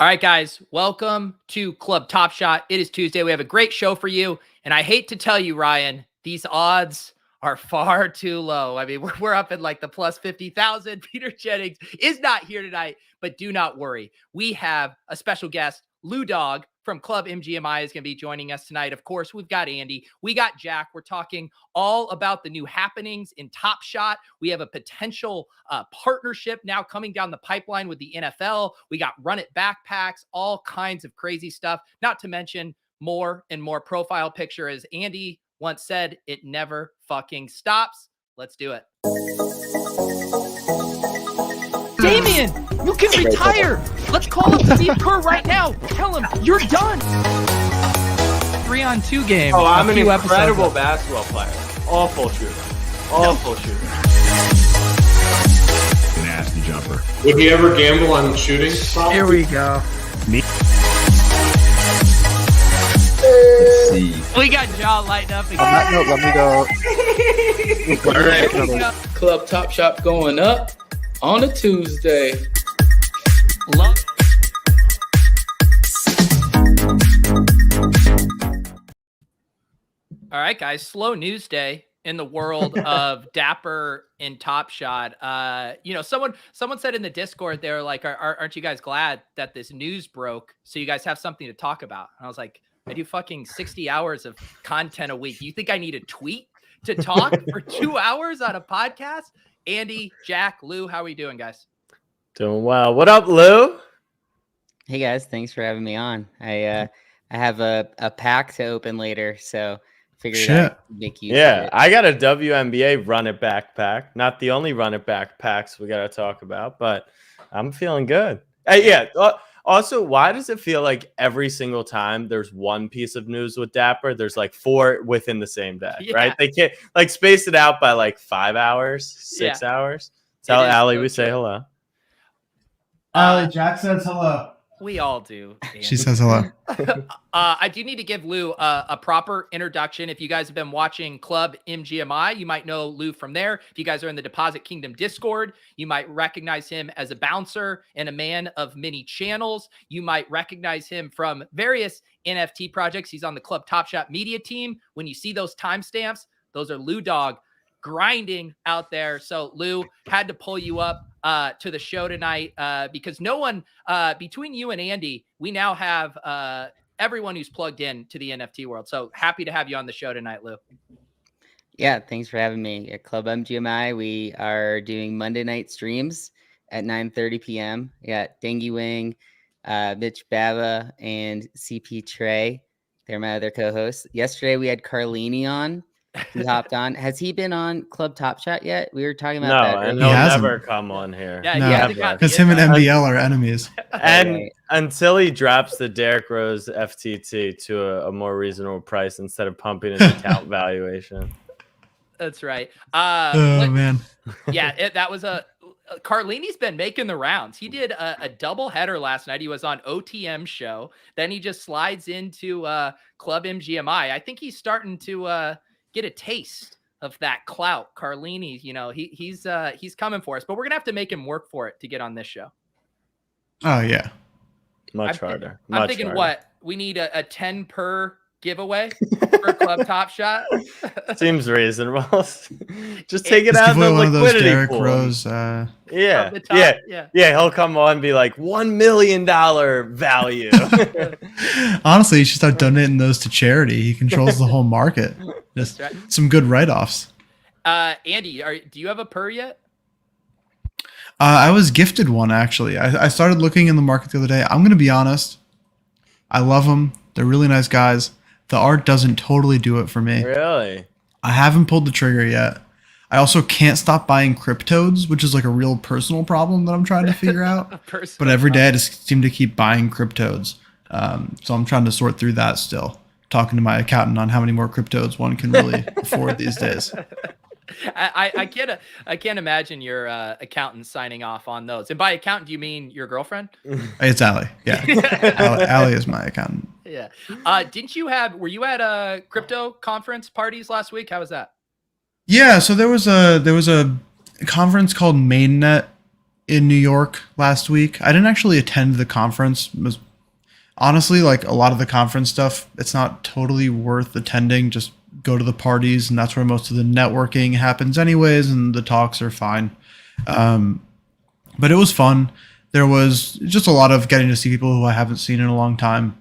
All right, guys, welcome to Club Top Shot. It is Tuesday. We have a great show for you. And I hate to tell you, Ryan, these odds are far too low. I mean, we're up in like the plus 50,000. Peter Jennings is not here tonight, but do not worry. We have a special guest, Lou Dog from Club MGMI is going to be joining us tonight. Of course, we've got Andy. We got Jack. We're talking all about the new happenings in Top Shot. We have a potential partnership now coming down the pipeline with the NFL. We got Run It Back packs, all kinds of crazy stuff, not to mention more and more profile picture. As Andy once said, it never fucking stops. Let's do it. Damian, you can retire. Let's call up Steve Kerr right now. Tell him you're done. 3-on-2 game. Oh, I'm an incredible basketball player. Awful shooter. Awful shooter. Nasty jumper. Would he ever gamble on shooting? Here we go. Let's see. We got John lighting up again. On that note, let me go. All right. Club Top Shop going up on a Tuesday. Love it. All right, guys. Slow news day in the world of Dapper and Top Shot. Someone said in the Discord, they were like, aren't you guys glad that this news broke so you guys have something to talk about? And I was like, I do fucking 60 hours of content a week. You think I need a tweet to talk for 2 hours on a podcast? Andy, Jack, Lou, how are we doing, guys? Doing well. What up, Lou? Hey guys, thanks for having me on. I have a pack to open later, so figured I'd make use of it. I got a WNBA Run It Back pack. Not the only Run It Back packs we got to talk about, but I'm feeling good. Also, why does it feel like every single time there's one piece of news with Dapper, there's like 4 within the same day, right? They can't like space it out by like 5 hours, 6 hours. Tell Allie we say hello. Allie, Jack says hello. We all do. Andy. She says hello. I do need to give Lou a proper introduction. If you guys have been watching Club MGMI, you might know Lou from there. If you guys are in the Deposit Kingdom Discord, you might recognize him as a bouncer and a man of many channels. You might recognize him from various NFT projects. He's on the Club Top Shot media team. When you see those timestamps, those are Lou Dog grinding out there. So Lou, had to pull you up to the show tonight because no one between you and Andy, we now have everyone who's plugged in to the NFT world. So happy to have you on the show tonight, Lou. Yeah, thanks for having me. At Club MGMI, we are doing Monday night streams at 9:30 p.m. We got Dengue Wing, Mitch Bava, and CP Trey. They're my other co-hosts. Yesterday we had Carlini on. He hopped on. Has he been on Club Top Shot yet? We were talking about that. No, and earlier. he'll hasn't. never come on here. Yeah, because him and MBL are enemies. And until he drops the Derrick Rose FTT to a more reasonable price instead of pumping his account valuation. That's right. Man. Yeah, that was Carlini's been making the rounds. He did a double header last night. He was on OTM show. Then he just slides into Club MGMI. I think he's starting to get a taste of that clout. Carlini, he's coming for us, but we're gonna have to make him work for it to get on this show. Oh yeah. Much harder. I'm thinking harder. what we need a 10 per giveaway for Club Top Shot. Seems reasonable. Just take it Just out of give the away one of those liquidity Derrick pool. Rose. Yeah. He'll come on and be like $1 million value. Honestly, you should start donating those to charity. He controls the whole market. Just Right. some good write-offs. Andy, do you have a per yet? I was gifted one, actually. I started looking in the market the other day. I'm going to be honest. I love them. They're really nice guys. The art doesn't totally do it for me. Really? I haven't pulled the trigger yet. I also can't stop buying cryptodes, which is like a real personal problem that I'm trying to figure out. But every day I just seem to keep buying cryptodes. So I'm trying to sort through that still. Talking to my accountant on how many more cryptodes one can really afford these days. I can't imagine your accountant signing off on those. And by accountant, do you mean your girlfriend? It's Allie. Yeah. Allie is my accountant. Yeah. Were you at a crypto conference parties last week? How was that? Yeah. So there was a conference called Mainnet in New York last week. I didn't actually attend the conference. It was honestly like a lot of the conference stuff. It's not totally worth attending. Just go to the parties, and that's where most of the networking happens, anyways. And the talks are fine. But it was fun. There was just a lot of getting to see people who I haven't seen in a long time,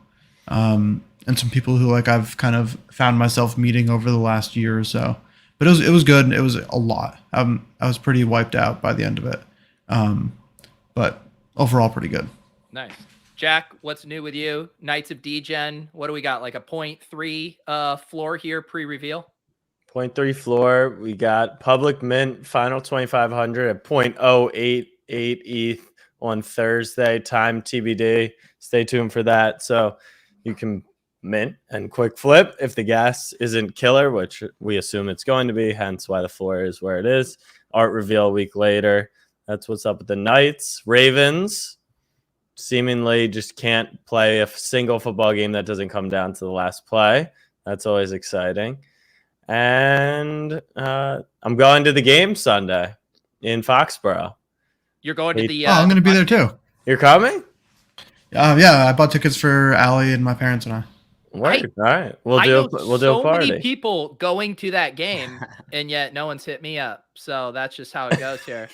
and some people who like I've kind of found myself meeting over the last year or so. But it was good. It was a lot. I was pretty wiped out by the end of it, but overall pretty good. Nice. Jack, what's new with you? Knights of Degen. What do we got? Like a 0.3 floor here pre-reveal? 0.3 floor. We got public mint final 2,500 at 0.088 ETH on Thursday. Time TBD. Stay tuned for that. So you can mint and quick flip if the gas isn't killer, which we assume it's going to be, hence why the floor is where it is. Art reveal a week later. That's what's up with the Knights. Ravens seemingly just can't play a single football game that doesn't come down to the last play. That's always exciting. And I'm going to the game Sunday in Foxborough. You're going to the... I'm going to be there too. You're coming? Yeah, I bought tickets for Allie and my parents and I. All right. We'll do a party. So many people going to that game, and yet no one's hit me up. So that's just how it goes here.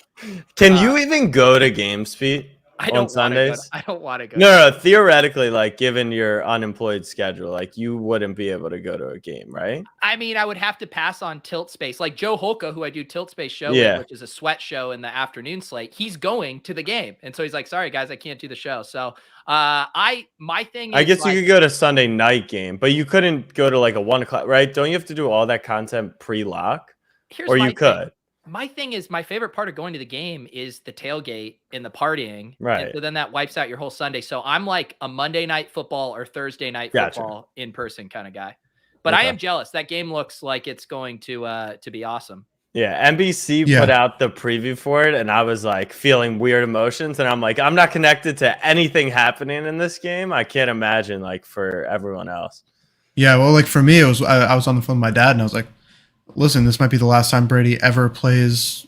Can you even go to games, Pete? I don't on Sundays? I don't want to go. No, theoretically, like given your unemployed schedule, like you wouldn't be able to go to a game, right? I mean, I would have to pass on Tilt Space. Like Joe Holka, who I do Tilt Space show with, which is a sweat show in the afternoon slate. He's going to the game. And so he's like, sorry guys, I can't do the show. So my thing is, I guess you could go to Sunday night game, but you couldn't go to like a 1 o'clock, right? Don't you have to do all that content pre-lock? Or you could. My thing is, my favorite part of going to the game is the tailgate and the partying. Right. And so then that wipes out your whole Sunday. So I'm like a Monday night football or Thursday night football in person kind of guy. But I am jealous. That game looks like it's going to be awesome. Yeah, NBC put out the preview for it, and I was like feeling weird emotions. And I'm like, I'm not connected to anything happening in this game. I can't imagine like for everyone else. Yeah, well, like for me, it was I was on the phone with my dad, and I was like, listen, this might be the last time Brady ever plays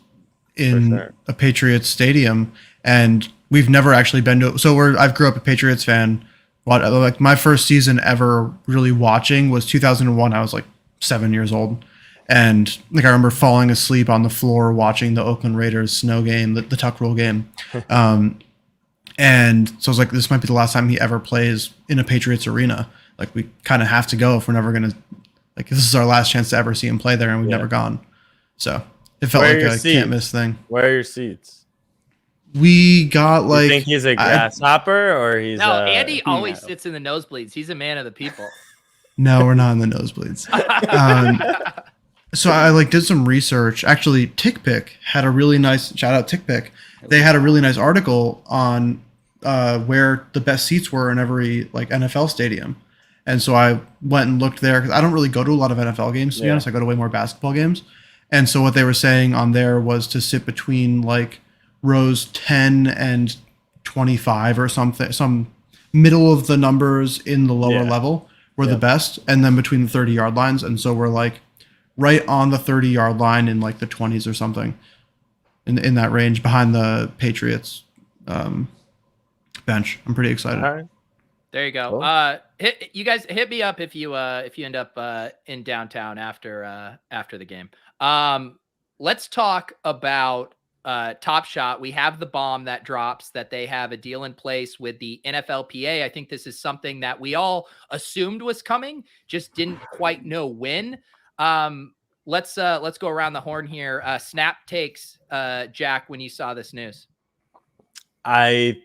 in a Patriots stadium, and we've never actually been to. So I grew up a Patriots fan. Like my first season ever really watching was 2001. I was like 7 years old, and like I remember falling asleep on the floor watching the Oakland Raiders snow game, the Tuck Rule game. And so I was like, this might be the last time he ever plays in a Patriots arena. Like we kind of have to go if we're never gonna. Like this is our last chance to ever see him play there, and we've never gone. So it felt like a can't miss thing. Where are your seats? We got like. You think he's a grasshopper or he's? No, Andy always sits in the nosebleeds. He's a man of the people. No, we're not in the nosebleeds. So I like did some research. Actually, TickPick had a really nice shout out. TickPick, they had a really nice article on where the best seats were in every like NFL stadium. And so I went and looked there because I don't really go to a lot of NFL games, to be honest. I go to way more basketball games. And so what they were saying on there was to sit between like rows 10 and 25 or something, some middle of the numbers in the lower level were the best. And then between the 30-yard lines. And so we're like right on the 30-yard line in like the 20s or something in that range behind the Patriots bench. I'm pretty excited. All right. There you go. Cool. You guys hit me up if you end up in downtown after the game. Let's talk about Top Shot. We have the bomb that drops that they have a deal in place with the NFLPA. I think this is something that we all assumed was coming, just didn't quite know when. Let's go around the horn here. Snap takes, Jack, when you saw this news. I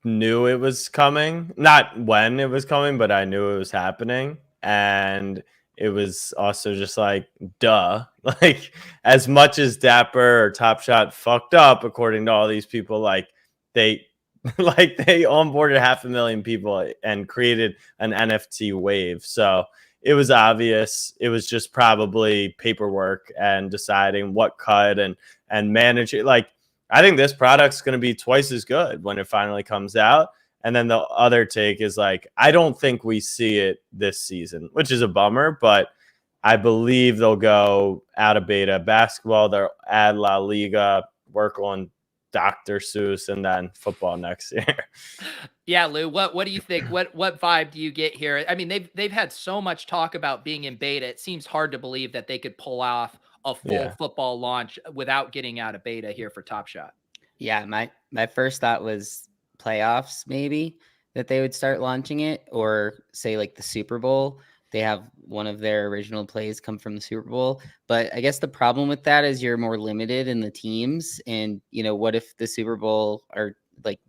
knew it was coming, not when it was coming, but I knew it was happening. And it was also just like, duh, like as much as Dapper or Top Shot fucked up, according to all these people, like they onboarded 500,000 people and created an NFT wave. So it was obvious. It was just probably paperwork and deciding what cut and manage it. Like, I think this product's going to be twice as good when it finally comes out. And then the other take is like, I don't think we see it this season, which is a bummer, but I believe they'll go out of beta basketball. They'll add La Liga, work on Dr. Seuss and then football next year. Yeah, Lou, what do you think? What vibe do you get here? I mean, they've had so much talk about being in beta. It seems hard to believe that they could pull off a full football launch without getting out of beta here for Top Shot. Yeah, my first thought was playoffs, maybe that they would start launching it, or say like the Super Bowl. They have one of their original plays come from the Super Bowl. But I guess the problem with that is you're more limited in the teams. And, what if the Super Bowl are like,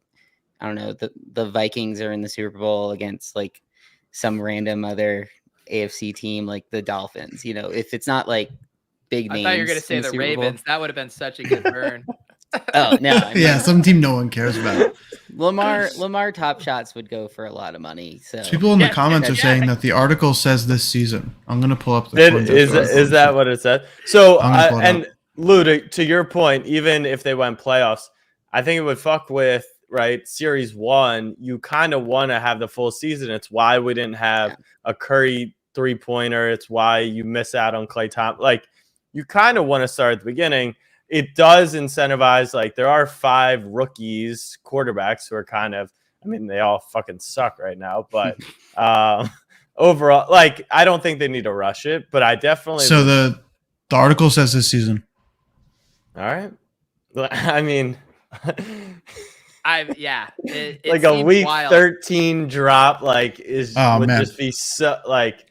I don't know, the Vikings are in the Super Bowl against like some random other AFC team like the Dolphins, if it's not like big names. I thought you were going to say the Ravens. That would have been such a good burn. Oh, no. I mean, yeah, some team no one cares about. Lamar Top Shots would go for a lot of money. So people in the comments are saying that the article says this season. I'm going to pull up the is that what it said? So and Lou, to your point, even if they went playoffs, I think it would fuck with Series 1. You kind of want to have the full season. It's why we didn't have a Curry 3-pointer. It's why you miss out on Klay Thompson. Like, you kind of want to start at the beginning. It does incentivize, like, there are 5 rookies quarterbacks who are kind of, I mean, they all fucking suck right now, but overall, like, I don't think they need to rush it, but I definitely. So the article says this season. All right. I mean, it like a week wild. 13 drop, like, would just be so, like,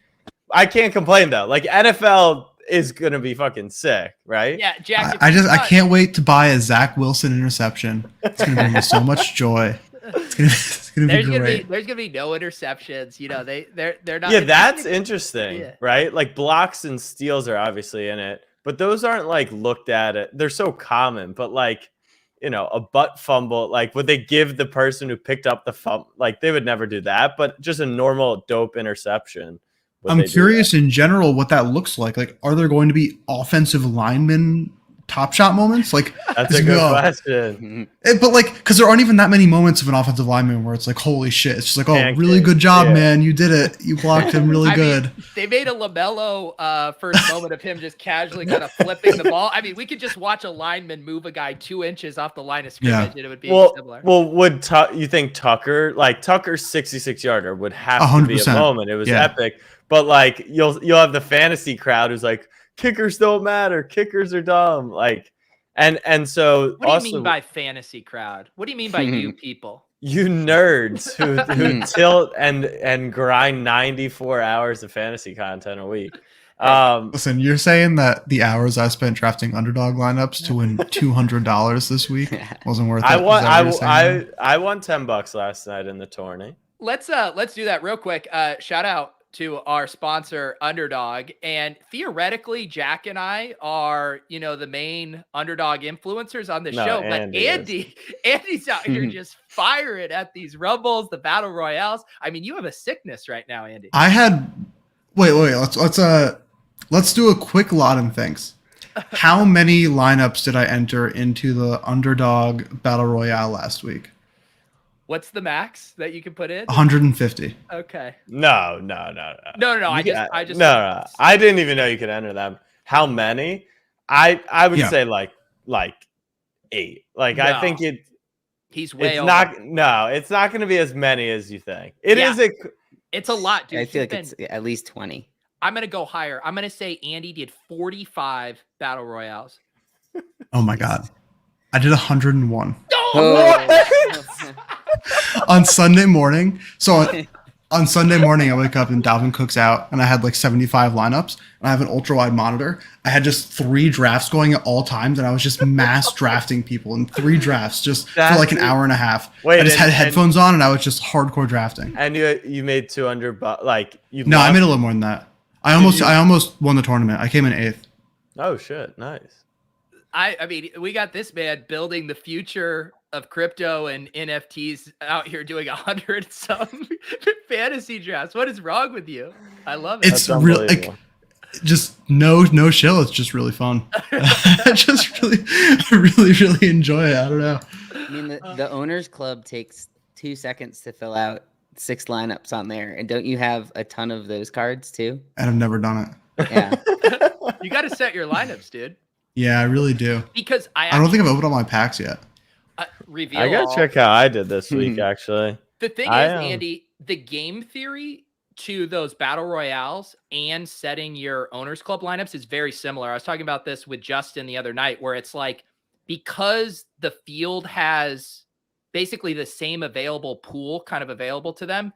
I can't complain though. Like, NFL is gonna be fucking sick, right? Yeah, Jack. I can't wait to buy a Zach Wilson interception. It's gonna bring me so much joy. It's gonna be great. There's gonna be no interceptions. They're not. Yeah, that's interesting, right? Like, blocks and steals are obviously in it, but those aren't like looked at it. They're so common, but like, a butt fumble, like, would they give the person who picked up the fumble? Like, they would never do that, but just a normal dope interception. I'm curious in general what that looks like. Like, are there going to be offensive lineman Top Shot moments? Like, that's a good question. But like, because there aren't even that many moments of an offensive lineman where it's like, holy shit! It's just like, oh, really good job, man! You did it. You blocked him really good. Mean, they made a LaMelo first moment of him just casually kind of flipping the ball. I mean, we could just watch a lineman move a guy 2 inches off the line of scrimmage, and it would be similar. Well, you think Tucker's 66-yarder would have 100%. to be a moment? It was epic. But like, you'll have the fantasy crowd who's like, kickers don't matter, kickers are dumb. Like, and so what do you mean by fantasy crowd? What do you mean by you people? You nerds who tilt and grind 94 hours of fantasy content a week. Listen, you're saying that the hours I spent drafting underdog lineups to win $200 this week wasn't worth it? I won $10 last night in the tourney. Let's do that real quick. Shout out to our sponsor Underdog, and theoretically Jack and I are the main underdog influencers on the show, but Andy's out here just firing at these rumbles, the battle royales. I mean, you have a sickness right now, Andy. I had wait let's do a quick lot and things. How many lineups did I enter into the Underdog battle royale last week? What's the max that you can put in? 150. Okay. No. I didn't even know you could enter them. How many? I would say like 8. Like, no. I think he's way it's over. It's not going to be as many as you think. It's a lot, dude. I feel like it's at least 20. I'm going to go higher. I'm going to say Andy did 45 battle royales. Oh my God. I did 101. On Sunday morning. So on Sunday morning, I wake up and Dalvin Cook's out, and I had like 75 lineups, and I have an ultra wide monitor. I had just 3 drafts going at all times, and I was just mass drafting people in 3 drafts just for like an hour and a half. I just had headphones on, and I was just hardcore drafting. And you made $200, like you. No, I made a little more than that. I almost won the tournament. I came in 8th. Oh shit, nice. I mean, we got this man building the future of crypto and NFTs out here doing 100-some fantasy drafts. What is wrong with you? I love it. It's really like just no chill. It's just really fun. I just really enjoy it. I don't know. I mean, the owners club takes 2 seconds to fill out 6 lineups on there, and don't you have a ton of those cards too? And I've never done it. Yeah, you got to set your lineups, dude. Yeah, I really do. Because I don't think I've opened all my packs yet. Reveal. I gotta check how I did this week. Actually, the thing is, Andy, the game theory to those battle royales and setting your owners club lineups is very similar. I was talking about this with Justin the other night, where it's like, because the field has basically the same available pool kind of available to them,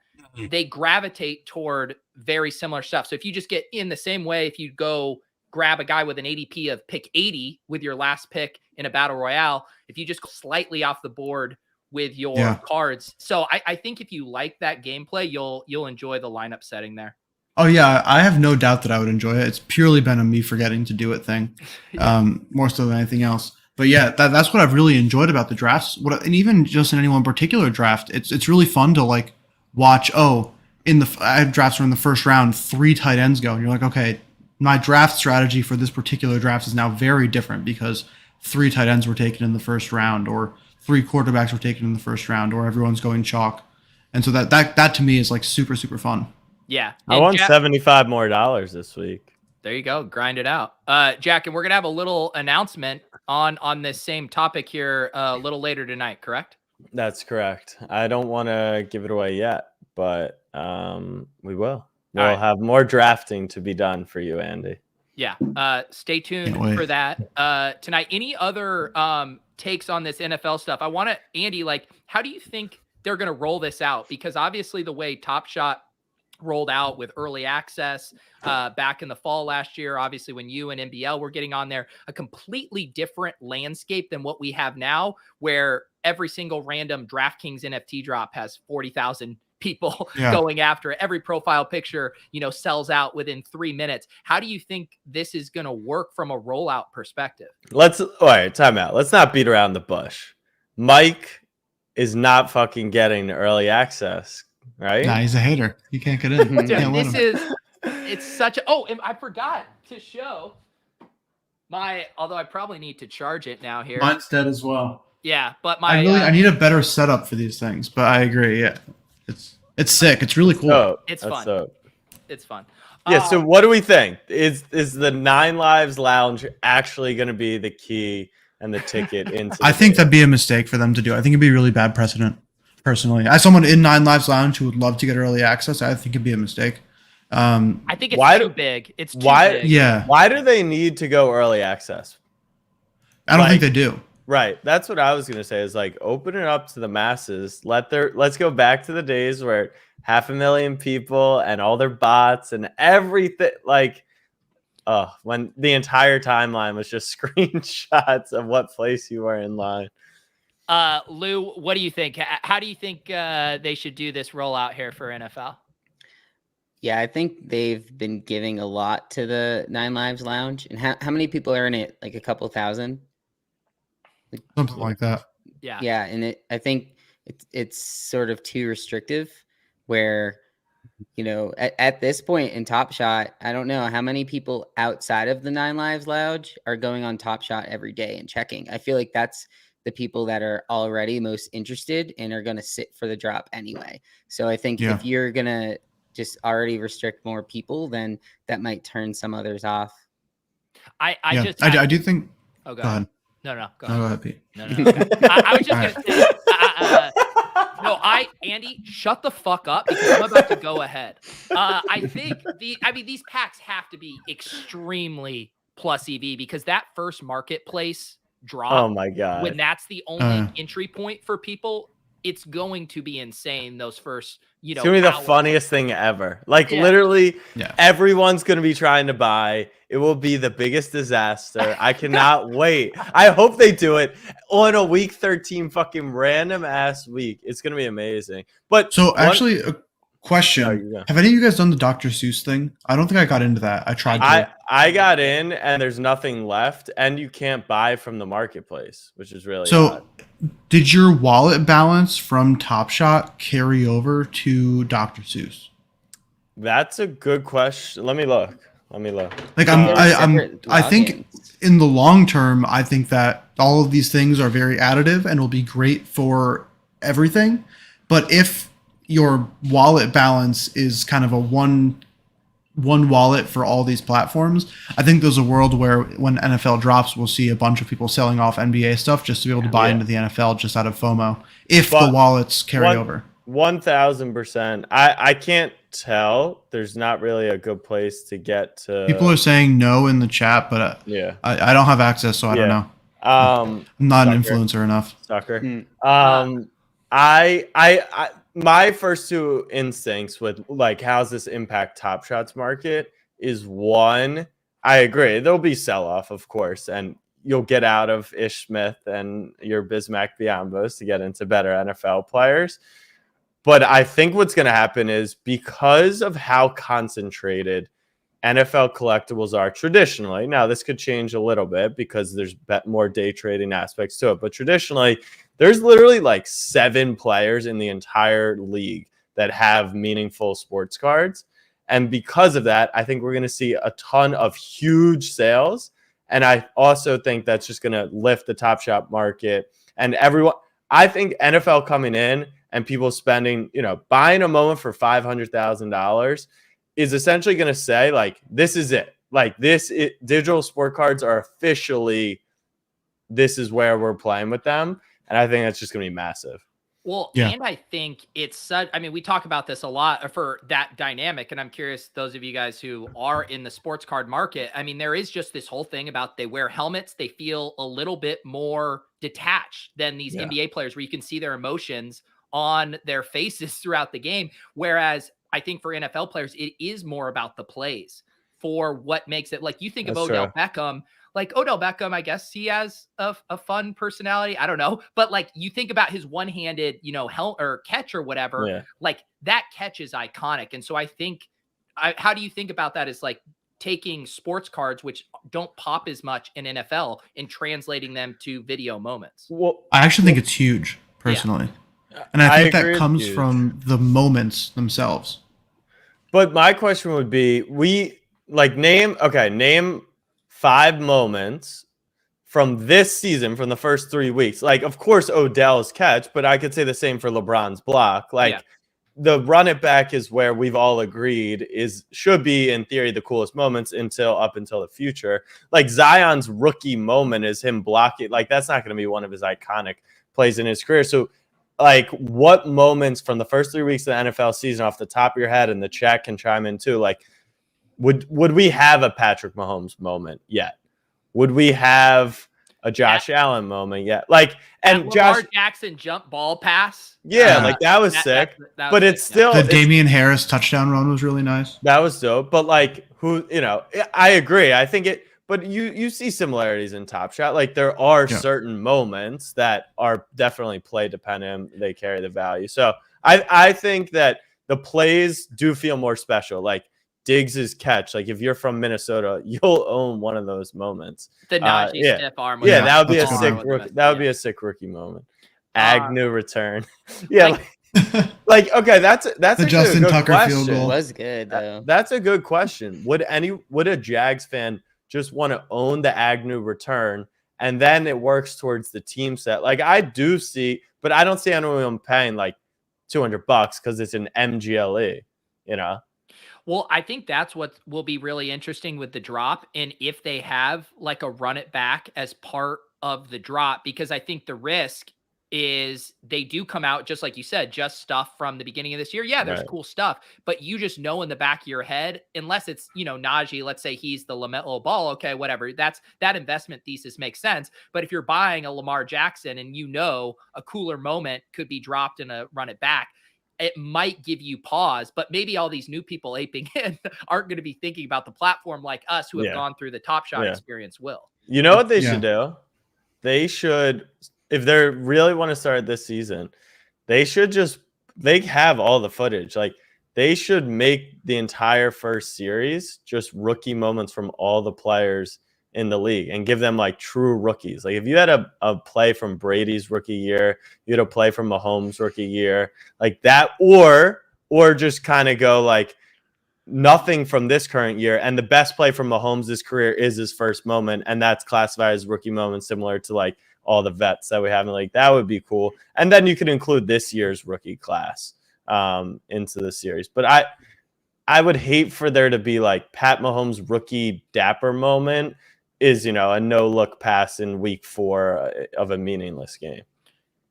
they gravitate toward very similar stuff. So if you just get in the same way, if you go grab a guy with an ADP of pick 80 with your last pick in a battle royale, if you just go slightly off the board with your cards. So I think if you like that gameplay, you'll enjoy the lineup setting there. Oh yeah, I have no doubt that I would enjoy it. It's purely been a me forgetting to do it thing, more so than anything else. But yeah, that's what I've really enjoyed about the drafts. And even just in any one particular draft, it's really fun to like watch. I have drafts where in the first round 3 tight ends go, and you're like, okay, my draft strategy for this particular draft is now very different because 3 tight ends were taken in the first round, or 3 quarterbacks were taken in the first round, or everyone's going chalk. And so that to me is like super, super fun. Yeah. I won $75 more this week. There you go. Grind it out. Jack, and we're going to have a little announcement on this same topic here a little later tonight, correct? That's correct. I don't want to give it away yet, but we will. We'll have more drafting to be done for you, Andy. Yeah. Stay tuned for that tonight. Any other takes on this NFL stuff? I want to, Andy, like, how do you think they're going to roll this out? Because obviously the way Top Shot rolled out with early access back in the fall last year, obviously when you and NBL were getting on there, a completely different landscape than what we have now, where every single random DraftKings NFT drop has 40,000 people going after it. Every profile picture, sells out within 3 minutes. How do you think this is going to work from a rollout perspective? All right, time out. Let's not beat around the bush. Mike is not fucking getting early access, right? Nah, he's a hater. You can't get in. Dude, it's such a, and I forgot to show although I probably need to charge it now here. Mine's dead as well. Yeah, but I need a better setup for these things, but I agree. Yeah. It's sick. It's really cool. It's fun. Dope. It's fun. Yeah. So what do we think? Is the 9 Lives Lounge actually going to be the key and the ticket into? I think that'd be a mistake for them to do. I think it'd be a really bad precedent. Personally, as someone in 9 Lives Lounge who would love to get early access, I think it'd be a mistake. I think it's too big. It's too big. Yeah. Why do they need to go early access? I don't think they do. Right. That's what I was going to say, is like, open it up to the masses. Let's go back to the days where 500,000 people and all their bots and everything, like, when the entire timeline was just screenshots of what place you were in line. Lou, what do you think? How do you think they should do this rollout here for NFL? Yeah, I think they've been giving a lot to the 9 Lives Lounge. And how many people are in it? Like a couple thousand? Something like that. Yeah. Yeah, and I think it's sort of too restrictive, where, at this point in Top Shot, I don't know how many people outside of the 9 Lives Lounge are going on Top Shot every day and checking. I feel like that's the people that are already most interested and are going to sit for the drop anyway. So I think if you're going to just already restrict more people, then that might turn some others off. I do think. Oh, go ahead. No, go ahead. No, go ahead, Pete. No. I was just going to say, Andy, shut the fuck up, because I'm about to go ahead. I think these packs have to be extremely plus EV, because that first marketplace drop, oh my God, when that's the only entry point for people, it's going to be insane. Those first, it's gonna be the funniest thing ever. Like, literally, everyone's gonna be trying to buy. It will be the biggest disaster. I cannot wait. I hope they do it on a week 13 fucking random ass week. It's gonna be amazing. But actually, a question: have any of you guys done the Dr. Seuss thing? I don't think I got into that. I tried to. I got in, and there's nothing left, and you can't buy from the marketplace, which is really odd. Did your wallet balance from Top Shot carry over to Dr. Seuss? That's a good question. Let me look. Like, I think in the long term, I think that all of these things are very additive and will be great for everything. But if your wallet balance is kind of a one one wallet for all these platforms. I think there's a world where when NFL drops, we'll see a bunch of people selling off NBA stuff just to be able to buy into the NFL just out of FOMO, if the wallets carry over. 1,000%. I can't tell. There's not really a good place to get to. People are saying no in the chat, but I don't have access, so I don't know. I'm not an influencer enough. Sucker. My first two instincts with like how's this impact Top Shot's market is one, I agree. There'll be sell-off, of course, and you'll get out of Ish Smith and your Bismack Biyambos to get into better NFL players. But I think what's going to happen is because of how concentrated NFL collectibles are traditionally, now this could change a little bit because there's more day trading aspects to it, but traditionally there's literally like 7 players in the entire league that have meaningful sports cards. And because of that, I think we're going to see a ton of huge sales. And I also think that's just going to lift the Top Shot market. And everyone, I think NFL coming in and people spending, buying a moment for $500,000 is essentially going to say, like, this is it. Like, digital sport cards are officially, this is where we're playing with them. And I think that's just going to be massive. Well, and I think it's such, we talk about this a lot for that dynamic. And I'm curious, those of you guys who are in the sports card market, there is just this whole thing about they wear helmets. They feel a little bit more detached than these NBA players where you can see their emotions on their faces throughout the game. Whereas I think for NFL players, it is more about the plays for what makes it. Like you think of Odell Beckham. Like Odell Beckham, I guess he has a fun personality. I don't know. But like you think about his one-handed, or catch or whatever, like that catch is iconic. And so I think, how do you think about that as like taking sports cards, which don't pop as much in NFL and translating them to video moments? Well, I actually think it's huge personally. Yeah. And I think that comes from the moments themselves. But my question would be, name 5 moments from this season, from the first 3 weeks. Like, of course, Odell's catch, but I could say the same for LeBron's block. The run it back is where we've all agreed should be, in theory, the coolest moments up until the future. Like Zion's rookie moment is him blocking. Like, that's not going to be one of his iconic plays in his career. So, like, what moments from the first 3 weeks of the NFL season off the top of your head, and the chat can chime in too, like, would we have a Patrick Mahomes moment yet? Would we have a Josh Allen moment yet? Like, and Lamar Jackson jump ball pass. Yeah, that was sick. That was it's sick, still the Damian Harris touchdown run was really nice. That was dope. But like, I agree. I think but you see similarities in Top Shot. Like there are certain moments that are definitely play dependent. They carry the value. So I think that the plays do feel more special. Like Diggs' catch, like if you're from Minnesota, you'll own one of those moments. The Najee stiff arm. That would be a sick rookie. That would be a sick rookie moment. Agnew return. Okay, that's the Justin Tucker field goal was good though. That's a good question. Would a Jags fan just want to own the Agnew return, and then it works towards the team set? Like I do see, but I don't see anyone paying like $200 because it's an MGLE. Well, I think that's what will be really interesting with the drop. And if they have like a run it back as part of the drop, because I think the risk is they do come out, just like you said, just stuff from the beginning of this year. Yeah, there's cool stuff, but you just know in the back of your head, unless it's, Najee, let's say he's the LaMelo Ball. Okay, whatever. That investment thesis makes sense. But if you're buying a Lamar Jackson and a cooler moment could be dropped in a run it back, it might give you pause, but maybe all these new people aping in aren't going to be thinking about the platform like us who have gone through the Top Shot experience will. You know what they should do? They should, if they really want to start this season, they have all the footage. Like they should make the entire first series just rookie moments from all the players in the league and give them like true rookies. Like if you had a play from Brady's rookie year, you had a play from Mahomes' rookie year, like that, or just kind of go like nothing from this current year, and the best play from Mahomes' career is his first moment, and that's classified as rookie moment, similar to like all the vets that we have. And like that would be cool. And then you could include this year's rookie class into the series. But I would hate for there to be like Pat Mahomes' rookie Dapper moment is, a no look pass in week 4 of a meaningless game.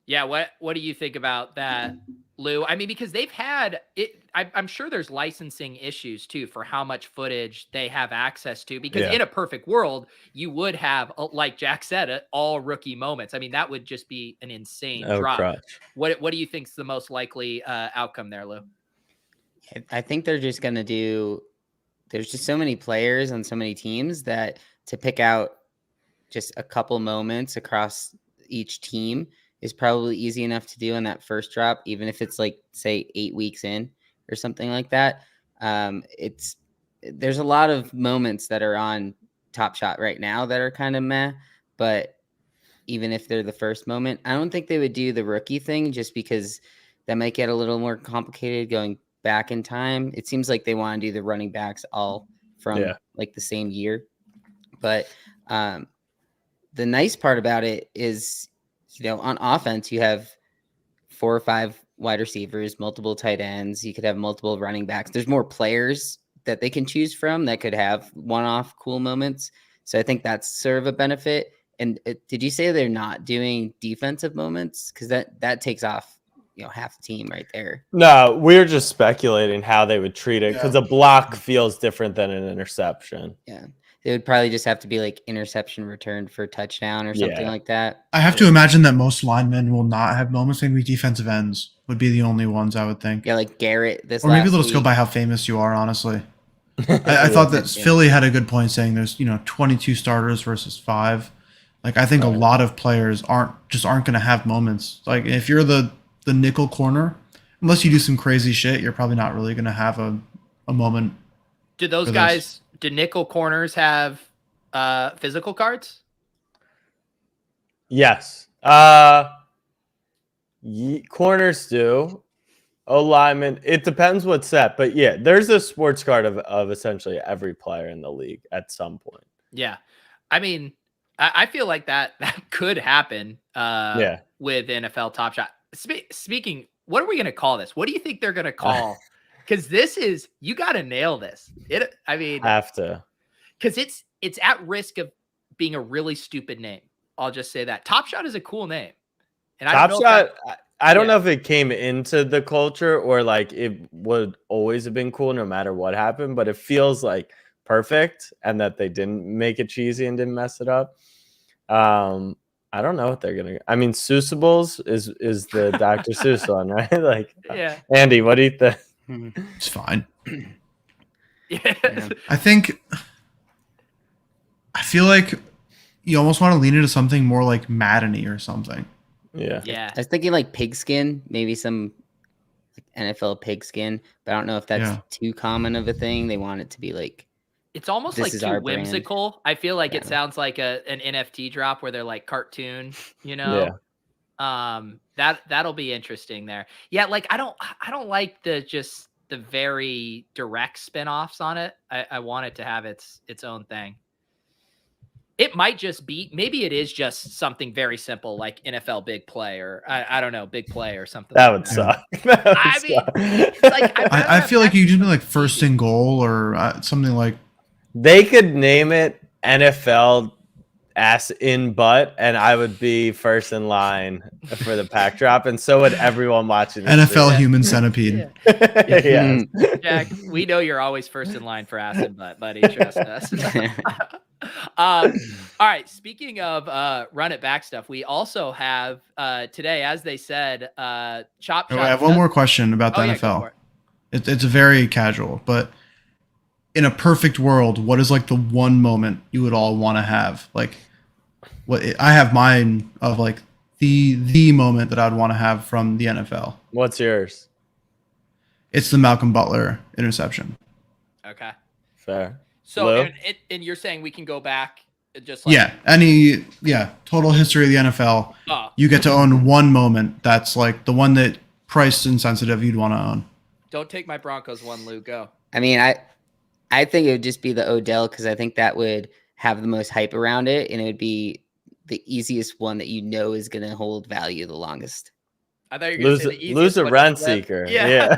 Yeah. What do you think about that, Lou? I mean, because they've had it, I'm sure there's licensing issues too for how much footage they have access to, because in a perfect world, you would have, like Jack said, all rookie moments. I mean, that would just be an insane drop. Crutch. What do you think is the most likely outcome there, Lou? I think they're just going to do, there's just so many players on so many teams that to pick out just a couple moments across each team is probably easy enough to do in that first drop, even if it's like, say, 8 weeks in or something like that. There's a lot of moments that are on Top Shot right now that are kind of meh, but even if they're the first moment, I don't think they would do the rookie thing just because that might get a little more complicated going back in time. It seems like they want to do the running backs all from like the same year. But the nice part about it is, on offense, you have 4 or 5 wide receivers, multiple tight ends. You could have multiple running backs. There's more players that they can choose from that could have one-off cool moments. So I think that's sort of a benefit. And did you say they're not doing defensive moments? Because that takes off, half the team right there. No, we're just speculating how they would treat it because a block feels different than an interception. Yeah. It would probably just have to be like interception returned for touchdown or something like that. I have to imagine that most linemen will not have moments. Maybe defensive ends would be the only ones, I would think. Yeah, like Garrett or maybe they'll just go by how famous you are, honestly. I thought that Philly had a good point saying there's 22 starters versus 5. Like I think a lot of players aren't going to have moments. Like if you're the nickel corner, unless you do some crazy shit, you're probably not really going to have a moment. Do those guys? Do nickel corners have physical cards? Yes. Corners do. O-lineman, it depends what set, but yeah, there's a sports card of essentially every player in the league at some point. Yeah. I mean, I feel like that could happen with NFL Top Shot. Speaking, what are we going to call this? What do you think they're going to call? Because you got to nail this. Have to. Because it's at risk of being a really stupid name. I'll just say that. Top Shot is a cool name. And I don't know if it came into the culture or like it would always have been cool no matter what happened, but it feels like perfect and that they didn't make it cheesy and didn't mess it up. I don't know what they're gonna. I mean, Seussibles is the Dr. Seuss one, right? Like, Andy, what do you think? It's fine. Yeah. I feel like you almost want to lean into something more like Madden-y or something. Yeah. I was thinking like pigskin, maybe some like NFL pigskin, but I don't know if that's too common of a thing. They want it to be like, it's almost like too whimsical. Brand. I feel like it sounds like an NFT drop where they're like cartoon, that'll be interesting there. Yeah. Like I don't like the very direct spin-offs on it. I want it to have its own thing. It might just be, maybe it is just something very simple like NFL big play or I don't know, big play or something. That would suck. I feel like you just be like first and goal or something like. They could name it NFL ass in butt and I would be first in line for the pack drop and so would everyone watching NFL human centipede. Yeah. Jack, we know you're always first in line for ass and butt, buddy. Trust us. All right. Speaking of Run It Back stuff, we also have today, as they said, Chop Shot. I have one more question about the NFL. It's a very casual, but in a perfect world, what is like the one moment you would all want to have? Like, I have mine of like the moment that I'd want to have from the NFL. What's yours? It's the Malcolm Butler interception. Okay. Fair. So, and you're saying we can go back just like... total history of the NFL. You get to own one moment that's like the one that priced insensitive you'd want to own. Don't take my Broncos one, Lou. Go. I mean, I think it would just be the Odell because I think that would have the most hype around it, and it would be the easiest one that is going to hold value the longest. I thought you were going to say the easiest lose a one to rent flip. seeker. Yeah.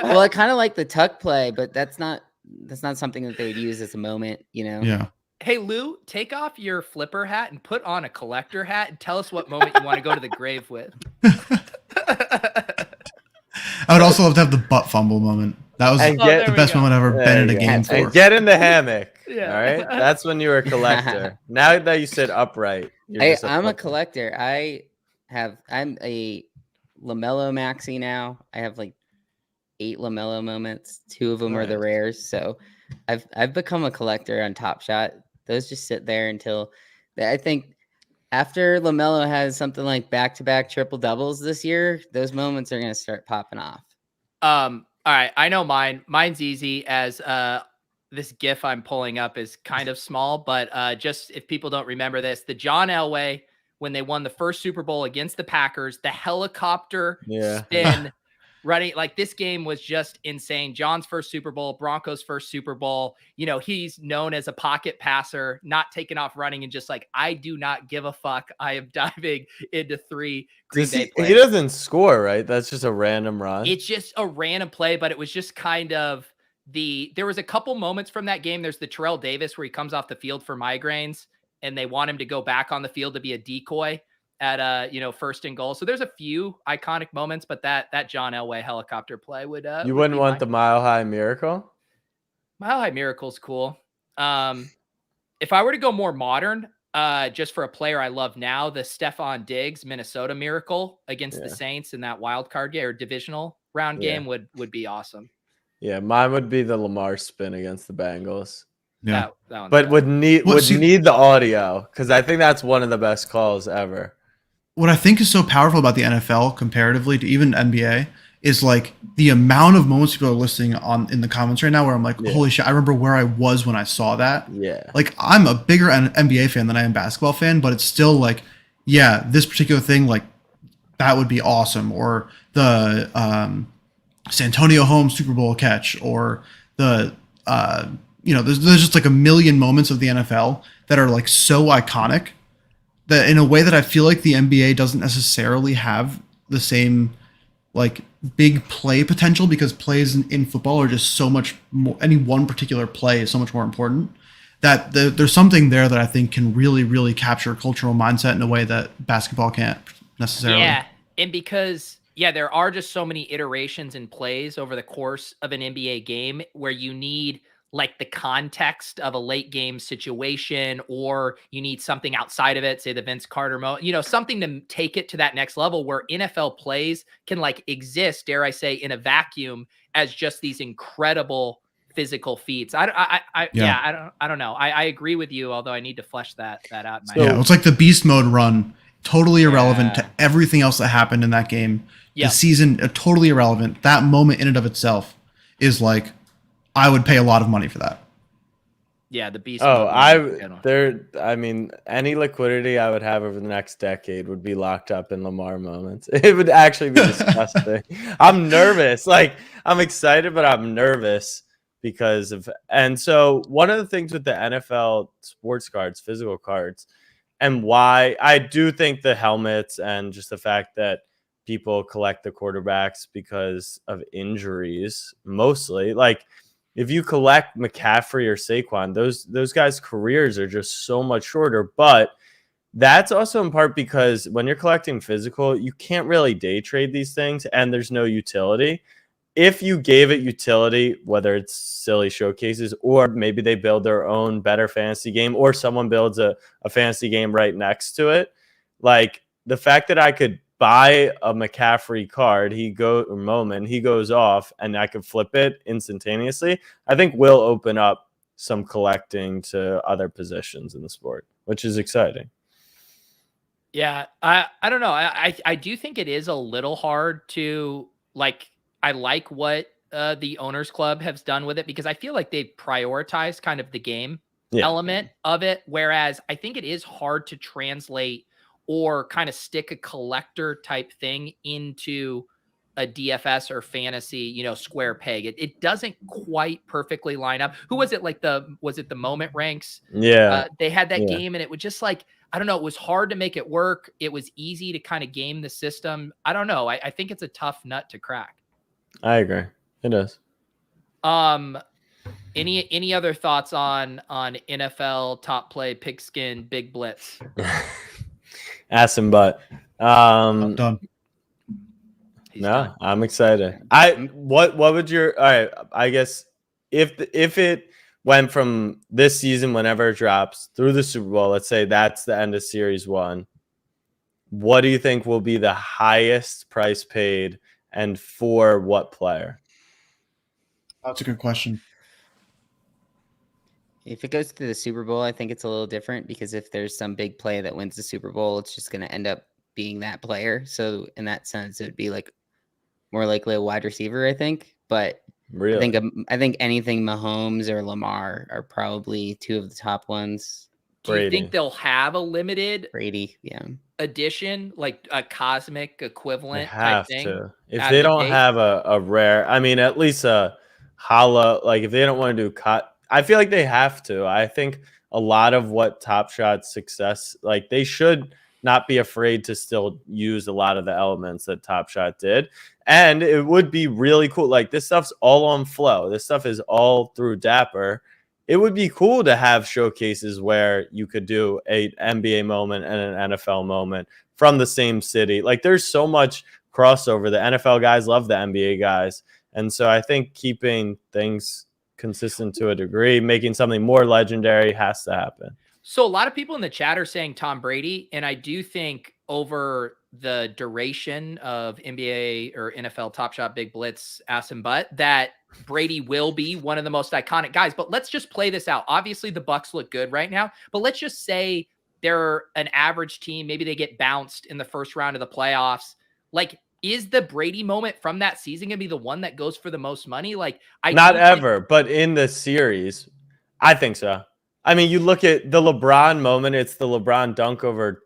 Well, I kind of like the tuck play, but that's not something that they would use as a moment, you know? Yeah. Hey, Lou, take off your flipper hat and put on a collector hat and tell us what moment you want to go to the grave with. I would also love to have the butt fumble moment. That was the best moment I've ever been in a game for. And get in the hammock. Yeah. All right. That's when you were a collector. Now that you said upright, I'm a collector. I'm a LaMelo maxi now. I have like 8 LaMelo moments. 2 of them are the rares. So I've become a collector on Top Shot. Those just sit there until I think after LaMelo has something like back-to-back triple doubles this year, those moments are going to start popping off. All right. I know mine. Mine's easy as this GIF I'm pulling up is kind of small, but just if people don't remember this, the John Elway, when they won the first Super Bowl against the Packers, the helicopter spin running, like this game was just insane. John's first Super Bowl, Broncos' first Super Bowl. You know, he's known as a pocket passer, not taking off running and just like, I do not give a fuck. I am diving into 3 Green Bay plays. He doesn't score, right? That's just a random run. It's just a random play, but it was just kind of there was a couple moments from that game. There's the Terrell Davis where he comes off the field for migraines and they want him to go back on the field to be a decoy at first and goal. So there's a few iconic moments, but that John Elway helicopter play would you wouldn't want the Mile High Miracle? Mile High Miracle's cool. If I were to go more modern, just for a player I love now, the Stephon Diggs Minnesota Miracle against the Saints in that wild card game or divisional round game would be awesome. Yeah, mine would be the Lamar spin against the Bengals. Yeah, but would need the audio because I think that's one of the best calls ever. What I think is so powerful about the NFL comparatively to even NBA is like the amount of moments people are listening in the comments right now where I'm like, holy shit, I remember where I was when I saw that. Yeah. Like I'm a bigger NBA fan than I am basketball fan, but it's still like, yeah, this particular thing, like that would be awesome. Or the Santonio Holmes Super Bowl catch, or the there's just like a million moments of the NFL that are like so iconic that in a way that I feel like the NBA doesn't necessarily have the same like big play potential, because plays in football are just so much more, any one particular play is so much more important, that there's something there that I think can really, really capture cultural mindset in a way that basketball can't necessarily. Yeah. And because there are just so many iterations and plays over the course of an NBA game where you need like the context of a late game situation, or you need something outside of it, say the Vince Carter moment, something to take it to that next level where NFL plays can like exist, dare I say, in a vacuum as just these incredible physical feats. I don't know. I agree with you, although I need to flesh that out. In my head. It's like the beast mode run, totally irrelevant to everything else that happened in that game. The season, totally irrelevant. That moment in and of itself is like, I would pay a lot of money for that. Yeah, the beast. I mean, any liquidity I would have over the next decade would be locked up in Lamar moments. It would actually be disgusting. I'm nervous. Like, I'm excited, but I'm nervous and so one of the things with the NFL sports cards, physical cards, and why I do think the helmets and just the fact that people collect the quarterbacks because of injuries, mostly, like, if you collect McCaffrey or Saquon, those guys' careers are just so much shorter. But that's also in part because when you're collecting physical, you can't really day trade these things, and there's no utility. If you gave it utility, whether it's silly showcases or maybe they build their own better fantasy game, or someone builds a fantasy game right next to it, like the fact that I could buy a McCaffrey card, he goes off, and I could flip it instantaneously, I think will open up some collecting to other positions in the sport, which is exciting. Yeah, I don't know. I do think it is a little hard to like. I like what the Owners Club has done with it, because I feel like they've prioritized kind of the game element of it, whereas I think it is hard to translate or kind of stick a collector type thing into a DFS or fantasy, square peg. It doesn't quite perfectly line up. Who was it? Like was it the Moment Ranks? Yeah. They had that game, and it would just like, I don't know. It was hard to make it work. It was easy to kind of game the system. I don't know. I think it's a tough nut to crack. I agree. It is. Any other thoughts on NFL top play, pigskin, big blitz? Ass and butt. I'm done. Done. I'm excited. What would your, all right, I guess if it went from this season, whenever it drops, through the Super Bowl, let's say that's the end of series 1, what do you think will be the highest price paid and for what player? That's a good question. If it goes to the Super Bowl, I think it's a little different because if there's some big play that wins the Super Bowl, it's just going to end up being that player. So in that sense, it would be like more likely a wide receiver, I think. But Really? I think anything Mahomes or Lamar are probably two of the top ones. Do you think they'll have a limited Brady, yeah, edition, like a cosmic equivalent They have type thing? to. If they don't have a rare, I mean, at least a hollow, like if they don't want to do cut, I feel like they have to. I think a lot of what Top Shot's success, like they should not be afraid to still use a lot of the elements that Top Shot did. And it would be really cool. Like this stuff's all on Flow. This stuff is all through Dapper. It would be cool to have showcases where you could do a NBA moment and an NFL moment from the same city. Like there's so much crossover. The NFL guys love the NBA guys. And so I think keeping things consistent to a degree, making something more legendary has to happen. So a lot of people in the chat are saying Tom Brady, and I do think over the duration of NBA or NFL Top Shot Big Blitz ass and butt that Brady will be one of the most iconic guys. But let's just play this out. Obviously the Bucks look good right now, but let's just say they're an average team. Maybe they get bounced in the first round of the playoffs. Like, is the Brady moment from that season going to be the one that goes for the most money? Like, not ever, but in the series, I think so. I mean, you look at the LeBron moment, it's the LeBron dunk over,